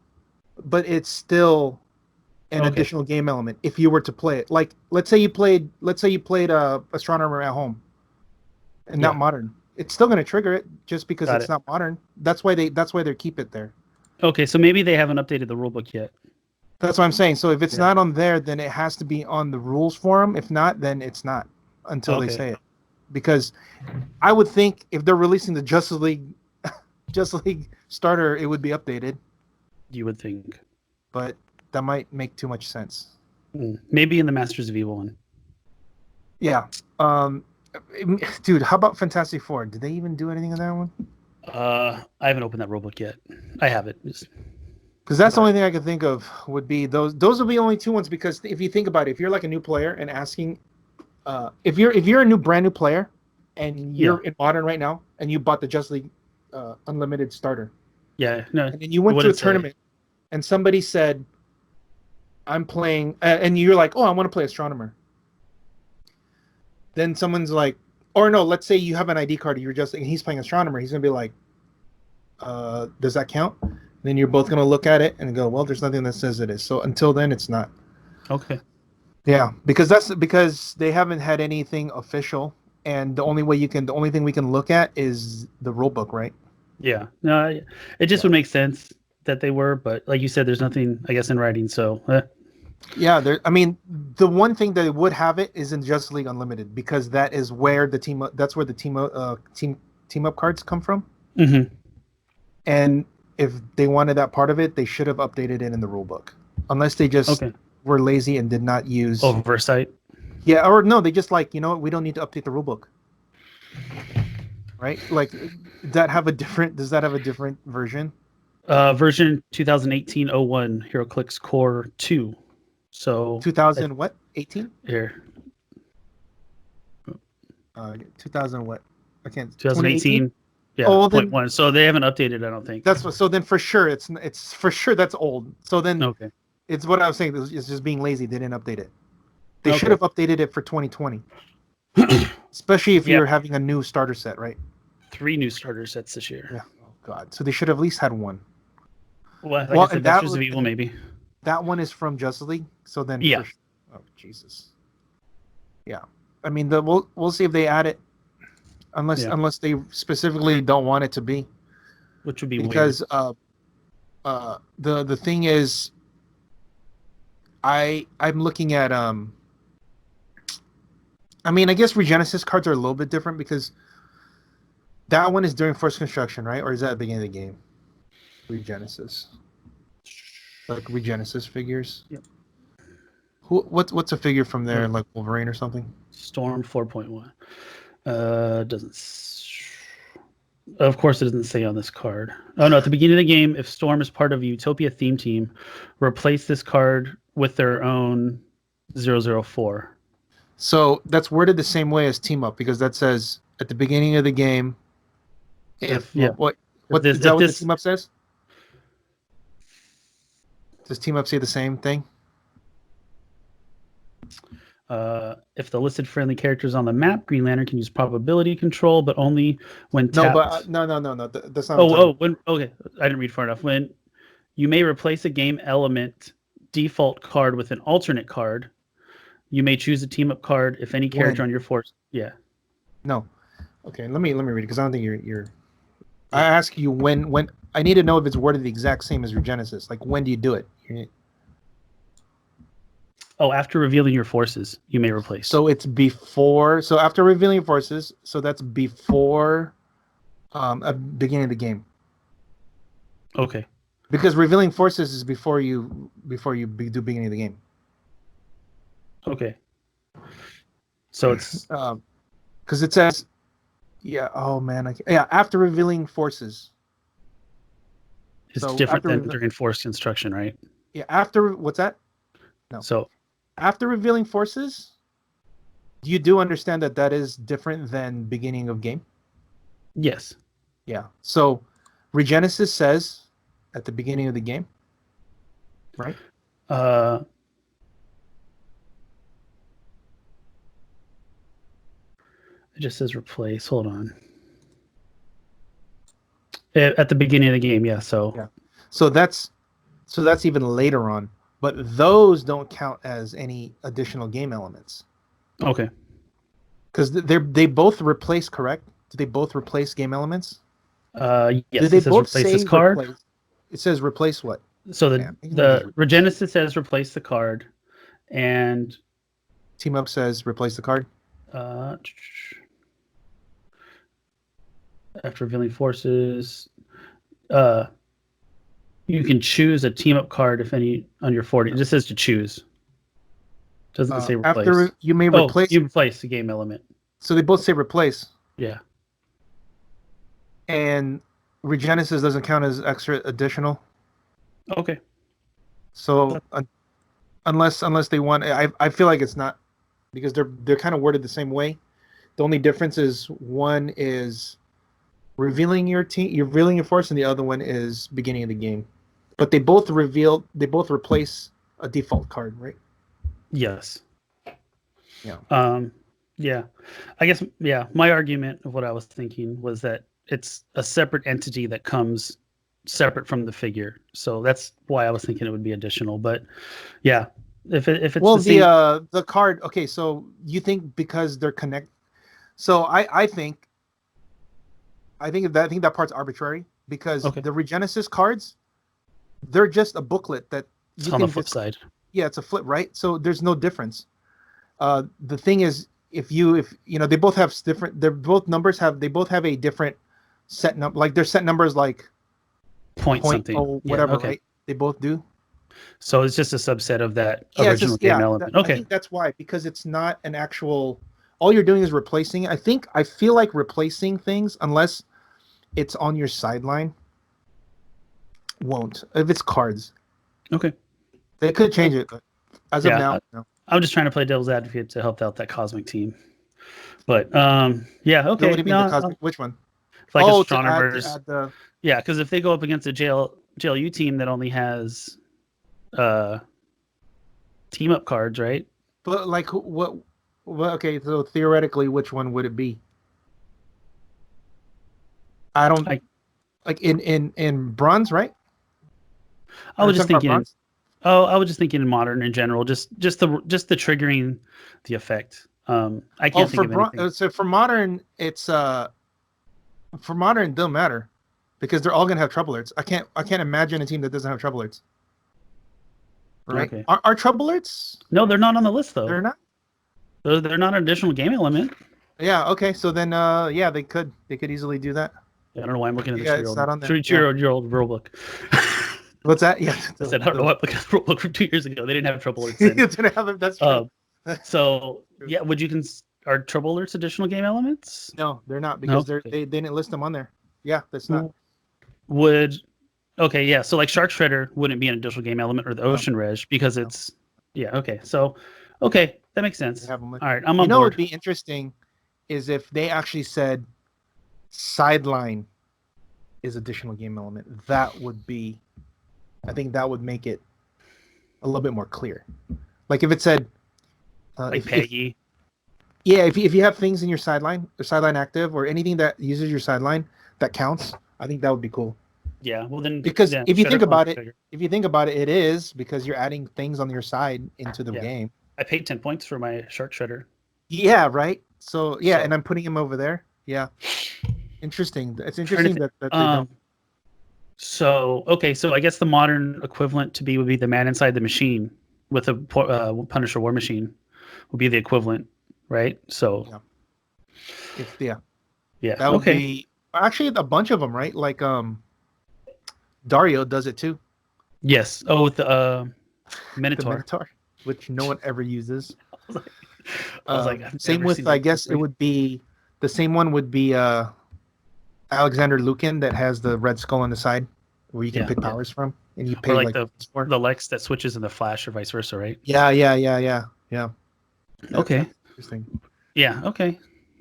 Speaker 2: an additional game element if you were to play it. Like let's say you played Astronomer at home and not modern. It's still going to trigger it just because it's not modern. That's why they keep it there.
Speaker 1: Okay, so maybe they haven't updated the rulebook yet.
Speaker 2: That's what I'm saying. So if it's not on there, then it has to be on the rules forum. If not, then it's not until they say it. Because I would think if they're releasing the Justice League starter, it would be updated. You would think. But that might make too much sense.
Speaker 1: Maybe in the Masters of Evil one.
Speaker 2: Yeah. Dude, how about Fantastic Four? Did they even do anything on that one?
Speaker 1: I haven't opened that rulebook yet. I have it.
Speaker 2: Because that's the only thing I could think of would be those. Those would be only two ones. Because if you think about it, if you're like a new player and asking, if you're a brand new player, and you're in modern right now, and you bought the Justice League Unlimited starter, and then you went to a tournament, and somebody said, "I'm playing," and you're like, "Oh, I want to play Astronomer." Then someone's like, or no, let's say you have an ID card, and he's playing Astronomer. He's gonna be like, "Does that count?" Then you're both gonna look at it and go, "Well, there's nothing that says it is." So until then, it's not.
Speaker 1: Okay.
Speaker 2: Yeah, because they haven't had anything official, and the only thing we can look at is the rule book, right?
Speaker 1: Yeah. No, it just would make sense that they were, but like you said, there's nothing, I guess, in writing. So.
Speaker 2: Yeah, the one thing that would have it is in Justice League Unlimited because that is where the team up cards come from.
Speaker 1: Mm-hmm.
Speaker 2: And if they wanted that part of it, they should have updated it in the rule book, unless they just were lazy and did not use
Speaker 1: oversight.
Speaker 2: Yeah, or no, they just we don't need to update the rule book, right? Like, does that have a different version?
Speaker 1: Version 2018-01 Heroclix Core 2. So
Speaker 2: 2000 what? 18?
Speaker 1: Here.
Speaker 2: 2000 what? I can't.
Speaker 1: 2018. Yeah. 0.1. So they haven't updated, I don't think.
Speaker 2: So then for sure it's for sure that's old. So then it's what I was saying. It's just being lazy. They didn't update it. They should have updated it for 2020. Especially if you're having a new starter set, right? 3
Speaker 1: new starter sets this year.
Speaker 2: Yeah. Oh God. So they should have at least had one.
Speaker 1: Well, I said, Masters of Evil maybe.
Speaker 2: That one is from Justice League. So then, oh Jesus. Yeah, I mean, we'll see if they add it, unless they specifically don't want it to be,
Speaker 1: which would be
Speaker 2: because the thing is, I'm looking at I mean, I guess Regenesis cards are a little bit different because that one is during first construction, right? Or is that at the beginning of the game? Regenesis. Like Regenesis figures.
Speaker 1: Yep.
Speaker 2: What's a figure from there, like Wolverine or something?
Speaker 1: Storm 4.1. Doesn't. Of course, it doesn't say on this card. Oh no! At the beginning of the game, if Storm is part of a Utopia theme team, replace this card with their own 004.
Speaker 2: So that's worded the same way as Team Up because that says at the beginning of the game. Is that what the Team Up says? Does Team Up say the same thing?
Speaker 1: If the listed friendly characters on the map, Green Lantern can use probability control, but only when tapped.
Speaker 2: No. That's not.
Speaker 1: Okay. I didn't read far enough. When you may replace a game element default card with an alternate card, you may choose a team up card if any character on your force. Yeah.
Speaker 2: No. Okay. Let me read it because I don't think you're. I ask you when I need to know if it's worded the exact same as Regenesis. Like when do you do it?
Speaker 1: Oh, after revealing your forces, you may replace.
Speaker 2: So it's before. So after revealing your forces, so that's before beginning of the game.
Speaker 1: Okay.
Speaker 2: Because revealing forces is before you do beginning of the game.
Speaker 1: Okay. So it's
Speaker 2: because it says, yeah. Oh man, after revealing forces.
Speaker 1: It's
Speaker 2: So
Speaker 1: different
Speaker 2: after
Speaker 1: than during forced construction, right?
Speaker 2: Yeah. After what's that? No.
Speaker 1: So
Speaker 2: After revealing forces, you do understand that is different than beginning of game.
Speaker 1: yes.
Speaker 2: Yeah. So Regenesis says at the beginning of the game, right?
Speaker 1: It just says replace. Hold on. At the beginning of the game, yeah. So
Speaker 2: Yeah. So that's even later on, but those don't count as any additional game elements
Speaker 1: okay.
Speaker 2: because they both replace. Correct? Do they both replace game elements?
Speaker 1: Yes.
Speaker 2: Do they
Speaker 1: It says
Speaker 2: both
Speaker 1: replace
Speaker 2: say
Speaker 1: this card.
Speaker 2: replace? It says replace what?
Speaker 1: So
Speaker 2: Yeah,
Speaker 1: the Regenesis says replace the card, and
Speaker 2: Team Up says replace the card.
Speaker 1: After revealing forces, you can choose a team up card if any on your 40. It just says to choose. Doesn't say replace.
Speaker 2: After you may replace.
Speaker 1: You replace the game element.
Speaker 2: So they both say replace.
Speaker 1: Yeah.
Speaker 2: And Regenesis doesn't count as extra additional.
Speaker 1: Okay.
Speaker 2: So unless they want, I feel like it's not, because they're kind of worded the same way. The only difference is one is revealing your force, and the other one is beginning of the game. But they both replace a default card, right?
Speaker 1: Yes.
Speaker 2: Yeah.
Speaker 1: Yeah. I guess my argument of what I was thinking was that it's a separate entity that comes separate from the figure. So that's why I was thinking it would be additional. But yeah, if it's
Speaker 2: the card. Okay, so you think because they're connected? So I think that part's arbitrary because the Regenesis cards, they're just a booklet that
Speaker 1: you on the flip side.
Speaker 2: Yeah, it's a flip, right? So there's no difference. The thing is, if you know, they both have different. They both have a different set number. Like their set numbers, like
Speaker 1: point something
Speaker 2: or whatever, right? They both do.
Speaker 1: So it's just a subset of that original game element.
Speaker 2: I think that's why, because it's not an actual. All you're doing is replacing. I feel like replacing things, unless it's on your sideline, won't. If it's cards.
Speaker 1: Okay.
Speaker 2: They could change it, but as of now, no.
Speaker 1: I'm just trying to play devil's advocate to help out that cosmic team. But yeah, okay.
Speaker 2: What do you mean the cosmic? Which one?
Speaker 1: Like astronomers. Yeah, because if they go up against a JLU team that only has team up cards, right?
Speaker 2: But like what? Well, okay, so theoretically, which one would it be? I don't like in bronze, right?
Speaker 1: I was just thinking. I was just thinking in modern in general, just the triggering the effect. I can't think of anything.
Speaker 2: So for modern, it don't matter because they're all gonna have trouble alerts. I can't imagine a team that doesn't have trouble alerts. Right? Okay. Are trouble alerts?
Speaker 1: No, they're not on the list though.
Speaker 2: They're not.
Speaker 1: They're not an additional game element.
Speaker 2: Yeah. Okay. So then, they could easily do that.
Speaker 1: Yeah, I don't know why I'm looking at this.
Speaker 2: It's not on there.
Speaker 1: 2-year-old rule book.
Speaker 2: What's that? Yeah.
Speaker 1: I said I don't know what, because the rule book from 2 years ago they didn't have trouble alerts. Didn't have them. That's true. So yeah, would you are trouble alerts additional game elements?
Speaker 2: No, they're not, because they didn't list them on there. Yeah, that's not.
Speaker 1: Okay, yeah. So like Shark Shredder wouldn't be an additional game element, or the Ocean Reg, because it's okay. So that makes sense. All right, I'm on board.
Speaker 2: What would be interesting is if they actually said sideline is additional game element. That would be, I think that would make it a little bit more clear. Like if it said
Speaker 1: like Peggy.
Speaker 2: If you have things in your sideline or sideline active or anything that uses your sideline that counts, I think that would be cool.
Speaker 1: Yeah, well then,
Speaker 2: because if you think about it, it is because you're adding things on your side into the game.
Speaker 1: I paid 10 points for my Shark Shredder.
Speaker 2: Yeah, right. So and I'm putting him over there. Yeah, interesting. It's interesting that they don't.
Speaker 1: So I guess the modern equivalent would be the Man Inside the Machine. with a Punisher War Machine would be the equivalent, right? So
Speaker 2: yeah, that would be actually a bunch of them, right? Like Dario does it too.
Speaker 1: Yes. Oh, with the
Speaker 2: The
Speaker 1: Minotaur.
Speaker 2: Minotaur, which no one ever uses.
Speaker 1: I was like, I've
Speaker 2: same
Speaker 1: never
Speaker 2: with,
Speaker 1: seen
Speaker 2: I
Speaker 1: that
Speaker 2: guess it
Speaker 1: before.
Speaker 2: would be the same one would be Alexander Lukin that has the red skull on the side where you can pick powers from, and you pay
Speaker 1: or like
Speaker 2: the
Speaker 1: Lex that switches in the Flash or vice versa, right?
Speaker 2: Yeah.
Speaker 1: Okay.
Speaker 2: That's interesting.
Speaker 1: Yeah. Okay.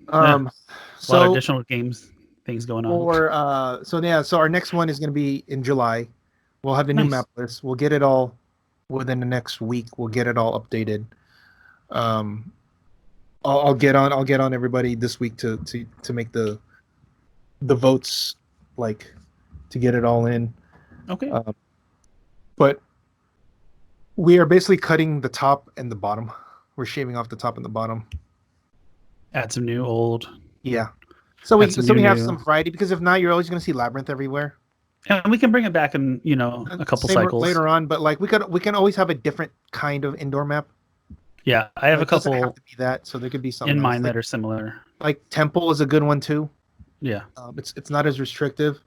Speaker 2: So
Speaker 1: a lot of additional things going on.
Speaker 2: So our next one is going to be in July. We'll have the new map list. We'll get it all within the next week. We'll get it all updated. I'll get on everybody this week to make the votes, like, to get it all in.
Speaker 1: Okay.
Speaker 2: But we are basically cutting the top and the bottom. We're shaving off the top and the bottom.
Speaker 1: Add some new, old.
Speaker 2: Yeah. So we have some variety, because if not, you're always going to see Labyrinth everywhere.
Speaker 1: And we can bring it back in, a couple cycles
Speaker 2: later on. But like we can always have a different kind of indoor map.
Speaker 1: Yeah, I have a couple.
Speaker 2: Doesn't have to be that, so there could be something
Speaker 1: in
Speaker 2: else.
Speaker 1: mind that are similar.
Speaker 2: Like Temple is a good one too.
Speaker 1: Yeah.
Speaker 2: It's not as restrictive,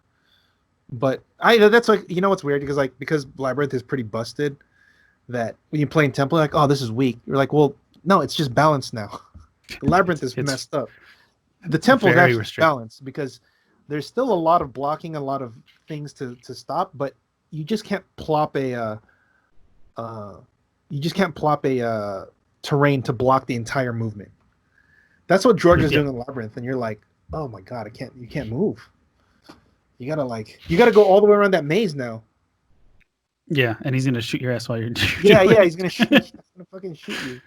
Speaker 2: but that's like, what's weird, because Labyrinth is pretty busted, that when you play in Temple, like, oh, this is weak. You're like, well, no, it's just balanced now. The Labyrinth is messed up. The Temple is actually balanced, because there's still a lot of blocking, a lot of things to stop, but you just can't plop a terrain to block the entire movement. That's what George is doing in Labyrinth, and you're like, oh my god, you can't move. You gotta go all the way around that maze now.
Speaker 1: Yeah, and he's gonna shoot your ass while you're
Speaker 2: he's gonna shoot. He's gonna fucking shoot you.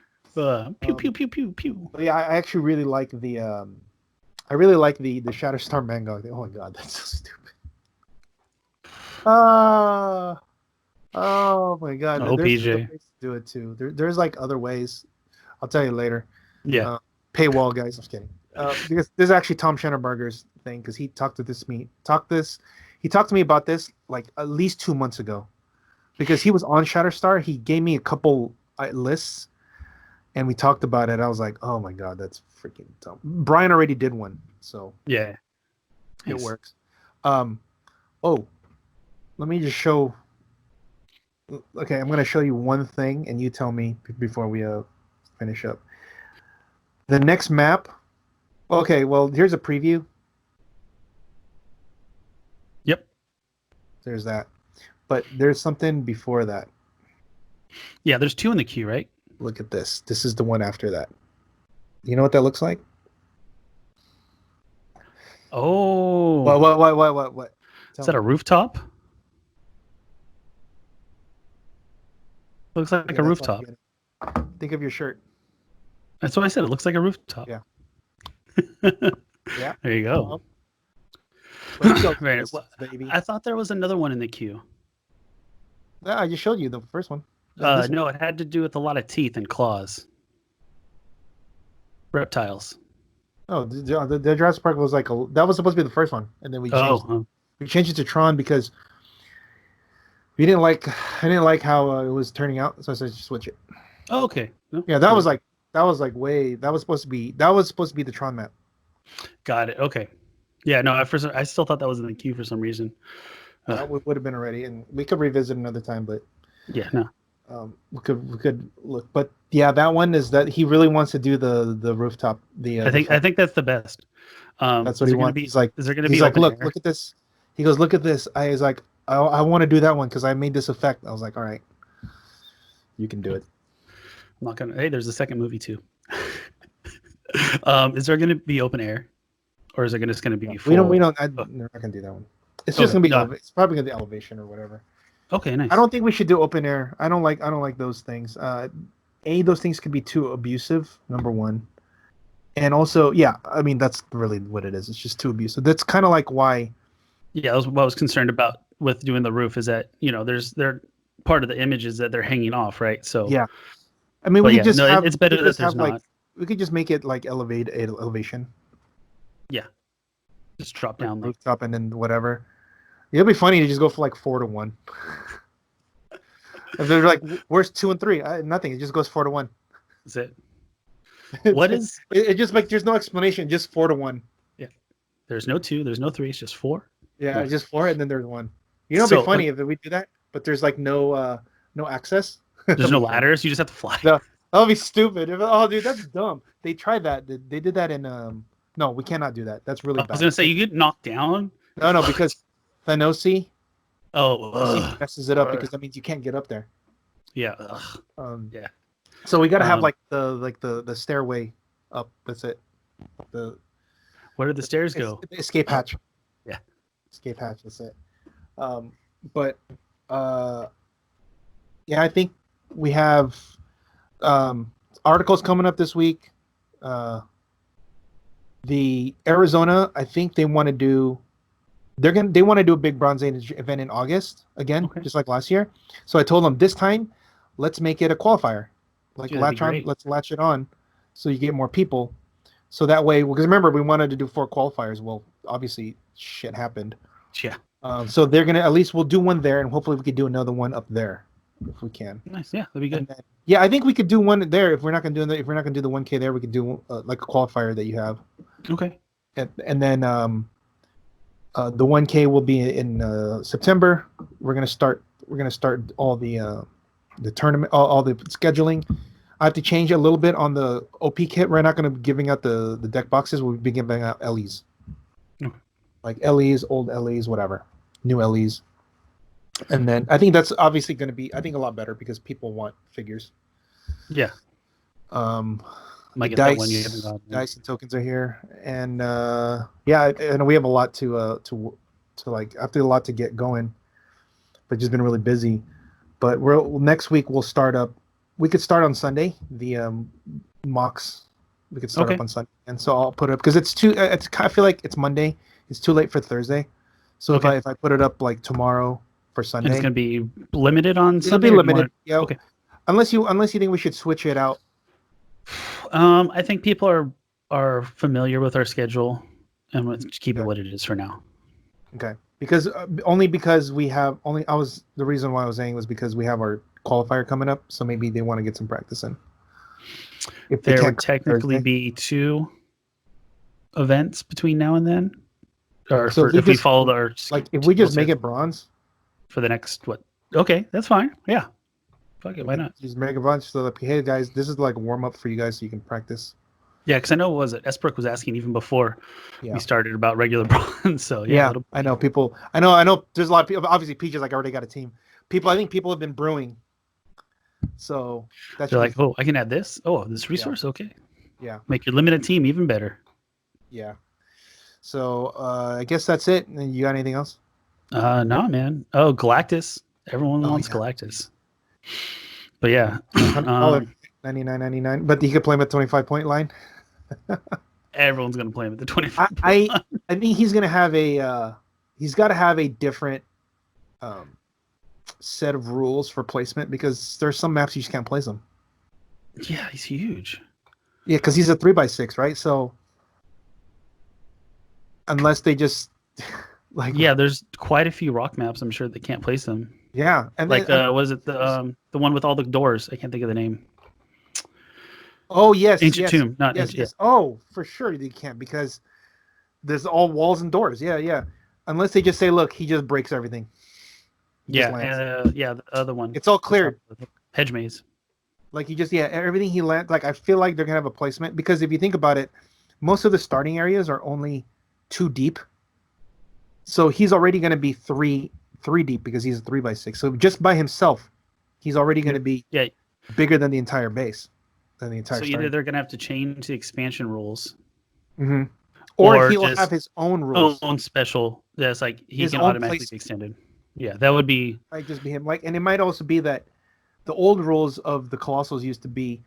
Speaker 1: Pew pew pew pew pew.
Speaker 2: But yeah, I actually really like the Shatterstar Mango. Oh my god, that's so stupid. Oh my god.
Speaker 1: Oh,
Speaker 2: there's
Speaker 1: PJ.
Speaker 2: ways to do it too. There's like other ways. I'll tell you later.
Speaker 1: Yeah.
Speaker 2: Paywall, guys. I'm just kidding. Because this is actually Tom Schenneberger's thing, because he talked to me about this like at least 2 months ago, because he was on Shatterstar. He gave me a couple lists, and we talked about it. I was like, oh my god, that's freaking dumb. Brian already did one, so
Speaker 1: yeah,
Speaker 2: it works. Let me just show. Okay, I'm gonna show you one thing, and you tell me before we finish up. The next map. Okay, well, here's a preview.
Speaker 1: Yep.
Speaker 2: There's that. But there's something before that.
Speaker 1: Yeah, there's 2 in the queue, right?
Speaker 2: Look at this. This is the one after that. You know what that looks like?
Speaker 1: Oh.
Speaker 2: What?
Speaker 1: Is that a rooftop? Looks like a rooftop.
Speaker 2: Think of your shirt.
Speaker 1: That's what I said. It looks like a rooftop.
Speaker 2: Yeah.
Speaker 1: Yeah. There you go.
Speaker 2: Right. Baby.
Speaker 1: I thought there was another one in the queue.
Speaker 2: Yeah, I just showed you the first one.
Speaker 1: No, it had to do with a lot of teeth and claws. Reptiles.
Speaker 2: Oh, the Jurassic Park was like that was supposed to be the first one, and then we changed it to Tron because I didn't like how it was turning out, so I said switch it.
Speaker 1: Oh, okay.
Speaker 2: Yeah, that was supposed to be the Tron map. Got
Speaker 1: it. Okay. Yeah, no, I still thought that was in the queue for some reason.
Speaker 2: That would have been already, and we could revisit another time, but
Speaker 1: yeah, no.
Speaker 2: We could look, but yeah, that one is that he really wants to do the rooftop.
Speaker 1: I think that's the best.
Speaker 2: That's what he wants. He's like,
Speaker 1: is there going to be?
Speaker 2: He's like, look at this. He goes, look at this. I want to do that one because I made this effect. I was like, all right, you can do it.
Speaker 1: I'm not gonna. Hey, there's a second movie too. Is there going to be open air, or is it just going to be?
Speaker 2: Full? We don't. We're not going to do that one. It's just going to be. It's probably going to be elevation or whatever.
Speaker 1: Okay, nice.
Speaker 2: I don't think we should do open air. I don't like those things. Those things could be too abusive. Number one, and also, yeah, I mean that's really what it is. It's just too abusive. That's kind of like why.
Speaker 1: Yeah, that was what I was concerned about with doing the roof. Is that they're part of the images that they're hanging off, right? So
Speaker 2: yeah, I mean we could just have.
Speaker 1: It's better that there's not.
Speaker 2: We could just make it like elevation.
Speaker 1: Yeah, just drop down
Speaker 2: like rooftop and then whatever. It'll be funny to just go for like 4-1. If they're like, where's 2 and 3? Nothing. It just goes 4-1.
Speaker 1: That's it. What is?
Speaker 2: It just like there's no explanation. Just 4-1.
Speaker 1: Yeah. There's no 2. There's no 3. It's just 4.
Speaker 2: Yeah,
Speaker 1: Yeah.
Speaker 2: it's just 4, and then there's 1. You know, it'd
Speaker 1: So,
Speaker 2: be funny if we do that, but there's like no access.
Speaker 1: There's no ladders. You just have to fly.
Speaker 2: No, that'll be stupid. Oh, dude, that's dumb. They tried that. They did that in No, we cannot do that. That's really
Speaker 1: I
Speaker 2: bad.
Speaker 1: was gonna say you get knocked down.
Speaker 2: No, because Thanosi
Speaker 1: Oh,
Speaker 2: messes it up because that means you can't get up there.
Speaker 1: yeah. Yeah.
Speaker 2: So we gotta have like the stairway up. That's it.
Speaker 1: Where did the stairs go?
Speaker 2: The escape hatch.
Speaker 1: Yeah.
Speaker 2: Escape hatch. That's it. But yeah, I think we have articles coming up this week. The Arizona, I think they want to do. They want to do a big Bronze Age event in August again, just like last year. So I told them this time, let's make it a qualifier. Like let's latch it on, so you get more people. So that way, because remember we wanted to do 4 qualifiers. Well, obviously shit happened.
Speaker 1: Yeah.
Speaker 2: So they're gonna, at least we'll do one there, and hopefully we could do another one up there if we can.
Speaker 1: Nice. Yeah, that'd be good.
Speaker 2: Then, yeah, I think we could do one there. If we're not gonna do the 1K there, we could do like a qualifier that you have.
Speaker 1: Okay.
Speaker 2: And then the 1K will be in September. We're gonna start all the tournament, all the scheduling. I have to change a little bit on the OP kit. We're not gonna be giving out the deck boxes. We'll be giving out LEs, like LEs, old LEs, whatever, new LEs. And then I think that's obviously going to be, I think, a lot better because people want figures.
Speaker 1: Yeah.
Speaker 2: Might get that one you haven't gotten. Dice and tokens are here, and yeah, and we have a lot to like. I have a lot to get going, but just been really busy. But next week we'll start up. We could start on Sunday. The mocks. We could start up on Sunday, and so I'll put it up because it's too. I feel like it's Monday. It's too late for Thursday. So if I put it up like tomorrow for Sunday,
Speaker 1: and it's gonna be limited on Sunday.
Speaker 2: It'll be limited. Yeah.
Speaker 1: Okay.
Speaker 2: Unless you think we should switch it out.
Speaker 1: I think people are familiar with our schedule, and let's keep it what it is for now.
Speaker 2: Okay. Because we have the reason why I was saying was because we have our qualifier coming up, so maybe they want to get some practice in.
Speaker 1: If there would technically be 2 events between now and then, or so if we followed our
Speaker 2: if we just make it bronze
Speaker 1: for the next what? Okay, that's fine. Yeah, fuck it, why not?
Speaker 2: Just make a bunch so that, hey guys, this is like a warm up for you guys so you can practice.
Speaker 1: Yeah, because I know Esbrook was asking even before we started about regular bronze. So yeah,
Speaker 2: I know people. I know. There's a lot of people. Obviously, Peaches already got a team. I think people have been brewing. So
Speaker 1: they're like, oh, I can add this. Oh, this resource. Okay.
Speaker 2: Yeah.
Speaker 1: Make your limited team even better.
Speaker 2: Yeah. So I guess that's it. You got anything else?
Speaker 1: No, man. Oh, Galactus. Everyone wants Galactus. But yeah,
Speaker 2: $99.99. But he could play him at 25-point line.
Speaker 1: Everyone's gonna play him at the 25.
Speaker 2: I think he's gonna have a. He's got to have a different set of rules for placement because there's some maps you just can't place him.
Speaker 1: Yeah, he's huge.
Speaker 2: Yeah, because he's a 3x6, right? So unless they just
Speaker 1: there's quite a few rock maps. I'm sure they can't place them.
Speaker 2: Yeah, and
Speaker 1: like was it the one with all the doors? I can't think of the name.
Speaker 2: Oh yes,
Speaker 1: Ancient Tomb, not
Speaker 2: yes,
Speaker 1: Ancient.
Speaker 2: Yes. Oh, for sure they can't because there's all walls and doors. Yeah. Unless they just say, look, he just breaks everything.
Speaker 1: The other one.
Speaker 2: It's all cleared.
Speaker 1: Hedge maze.
Speaker 2: Like he just everything he lands. Like I feel like they're gonna have a placement because if you think about it, most of the starting areas are only 2 deep. So he's already gonna be three deep because he's a 3x6. So just by himself, he's already gonna be bigger than the entire base. So
Speaker 1: either they're gonna have to change the expansion rules,
Speaker 2: or he'll have his own rules,
Speaker 1: own special. That's like he can automatically be extended. Yeah, that would be.
Speaker 2: Might just be him. And it might also be that the old rules of the Colossals used to be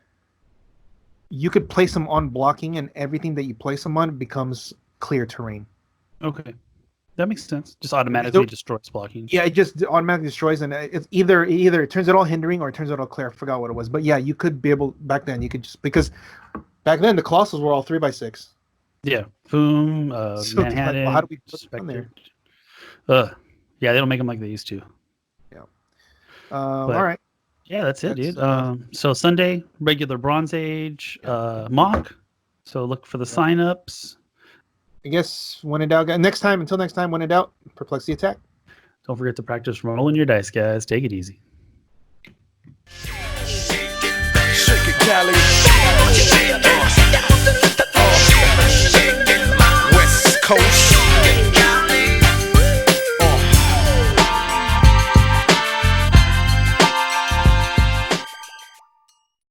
Speaker 2: you could place them on blocking, and everything that you place them on becomes clear terrain.
Speaker 1: Okay, that makes sense. Just automatically destroys blocking.
Speaker 2: Yeah, it just automatically destroys, and it's either it turns it all hindering or it turns it all clear. I forgot what it was, but yeah, you could be able back then. You could just because back then the Colossals were all 3x6.
Speaker 1: Yeah, boom.
Speaker 2: So
Speaker 1: Manhattan.
Speaker 2: How do we put them there?
Speaker 1: Yeah, they don't make them like they used to.
Speaker 2: Yeah. All right.
Speaker 1: Yeah, that's it, dude.
Speaker 2: That's,
Speaker 1: So Sunday, regular Bronze Age mock. So look for the signups.
Speaker 2: I guess when in doubt, until next time, when in doubt, perplexity attack.
Speaker 1: Don't forget to practice rolling your dice, guys. Take it easy.
Speaker 4: Shake it, Cali. West Coast.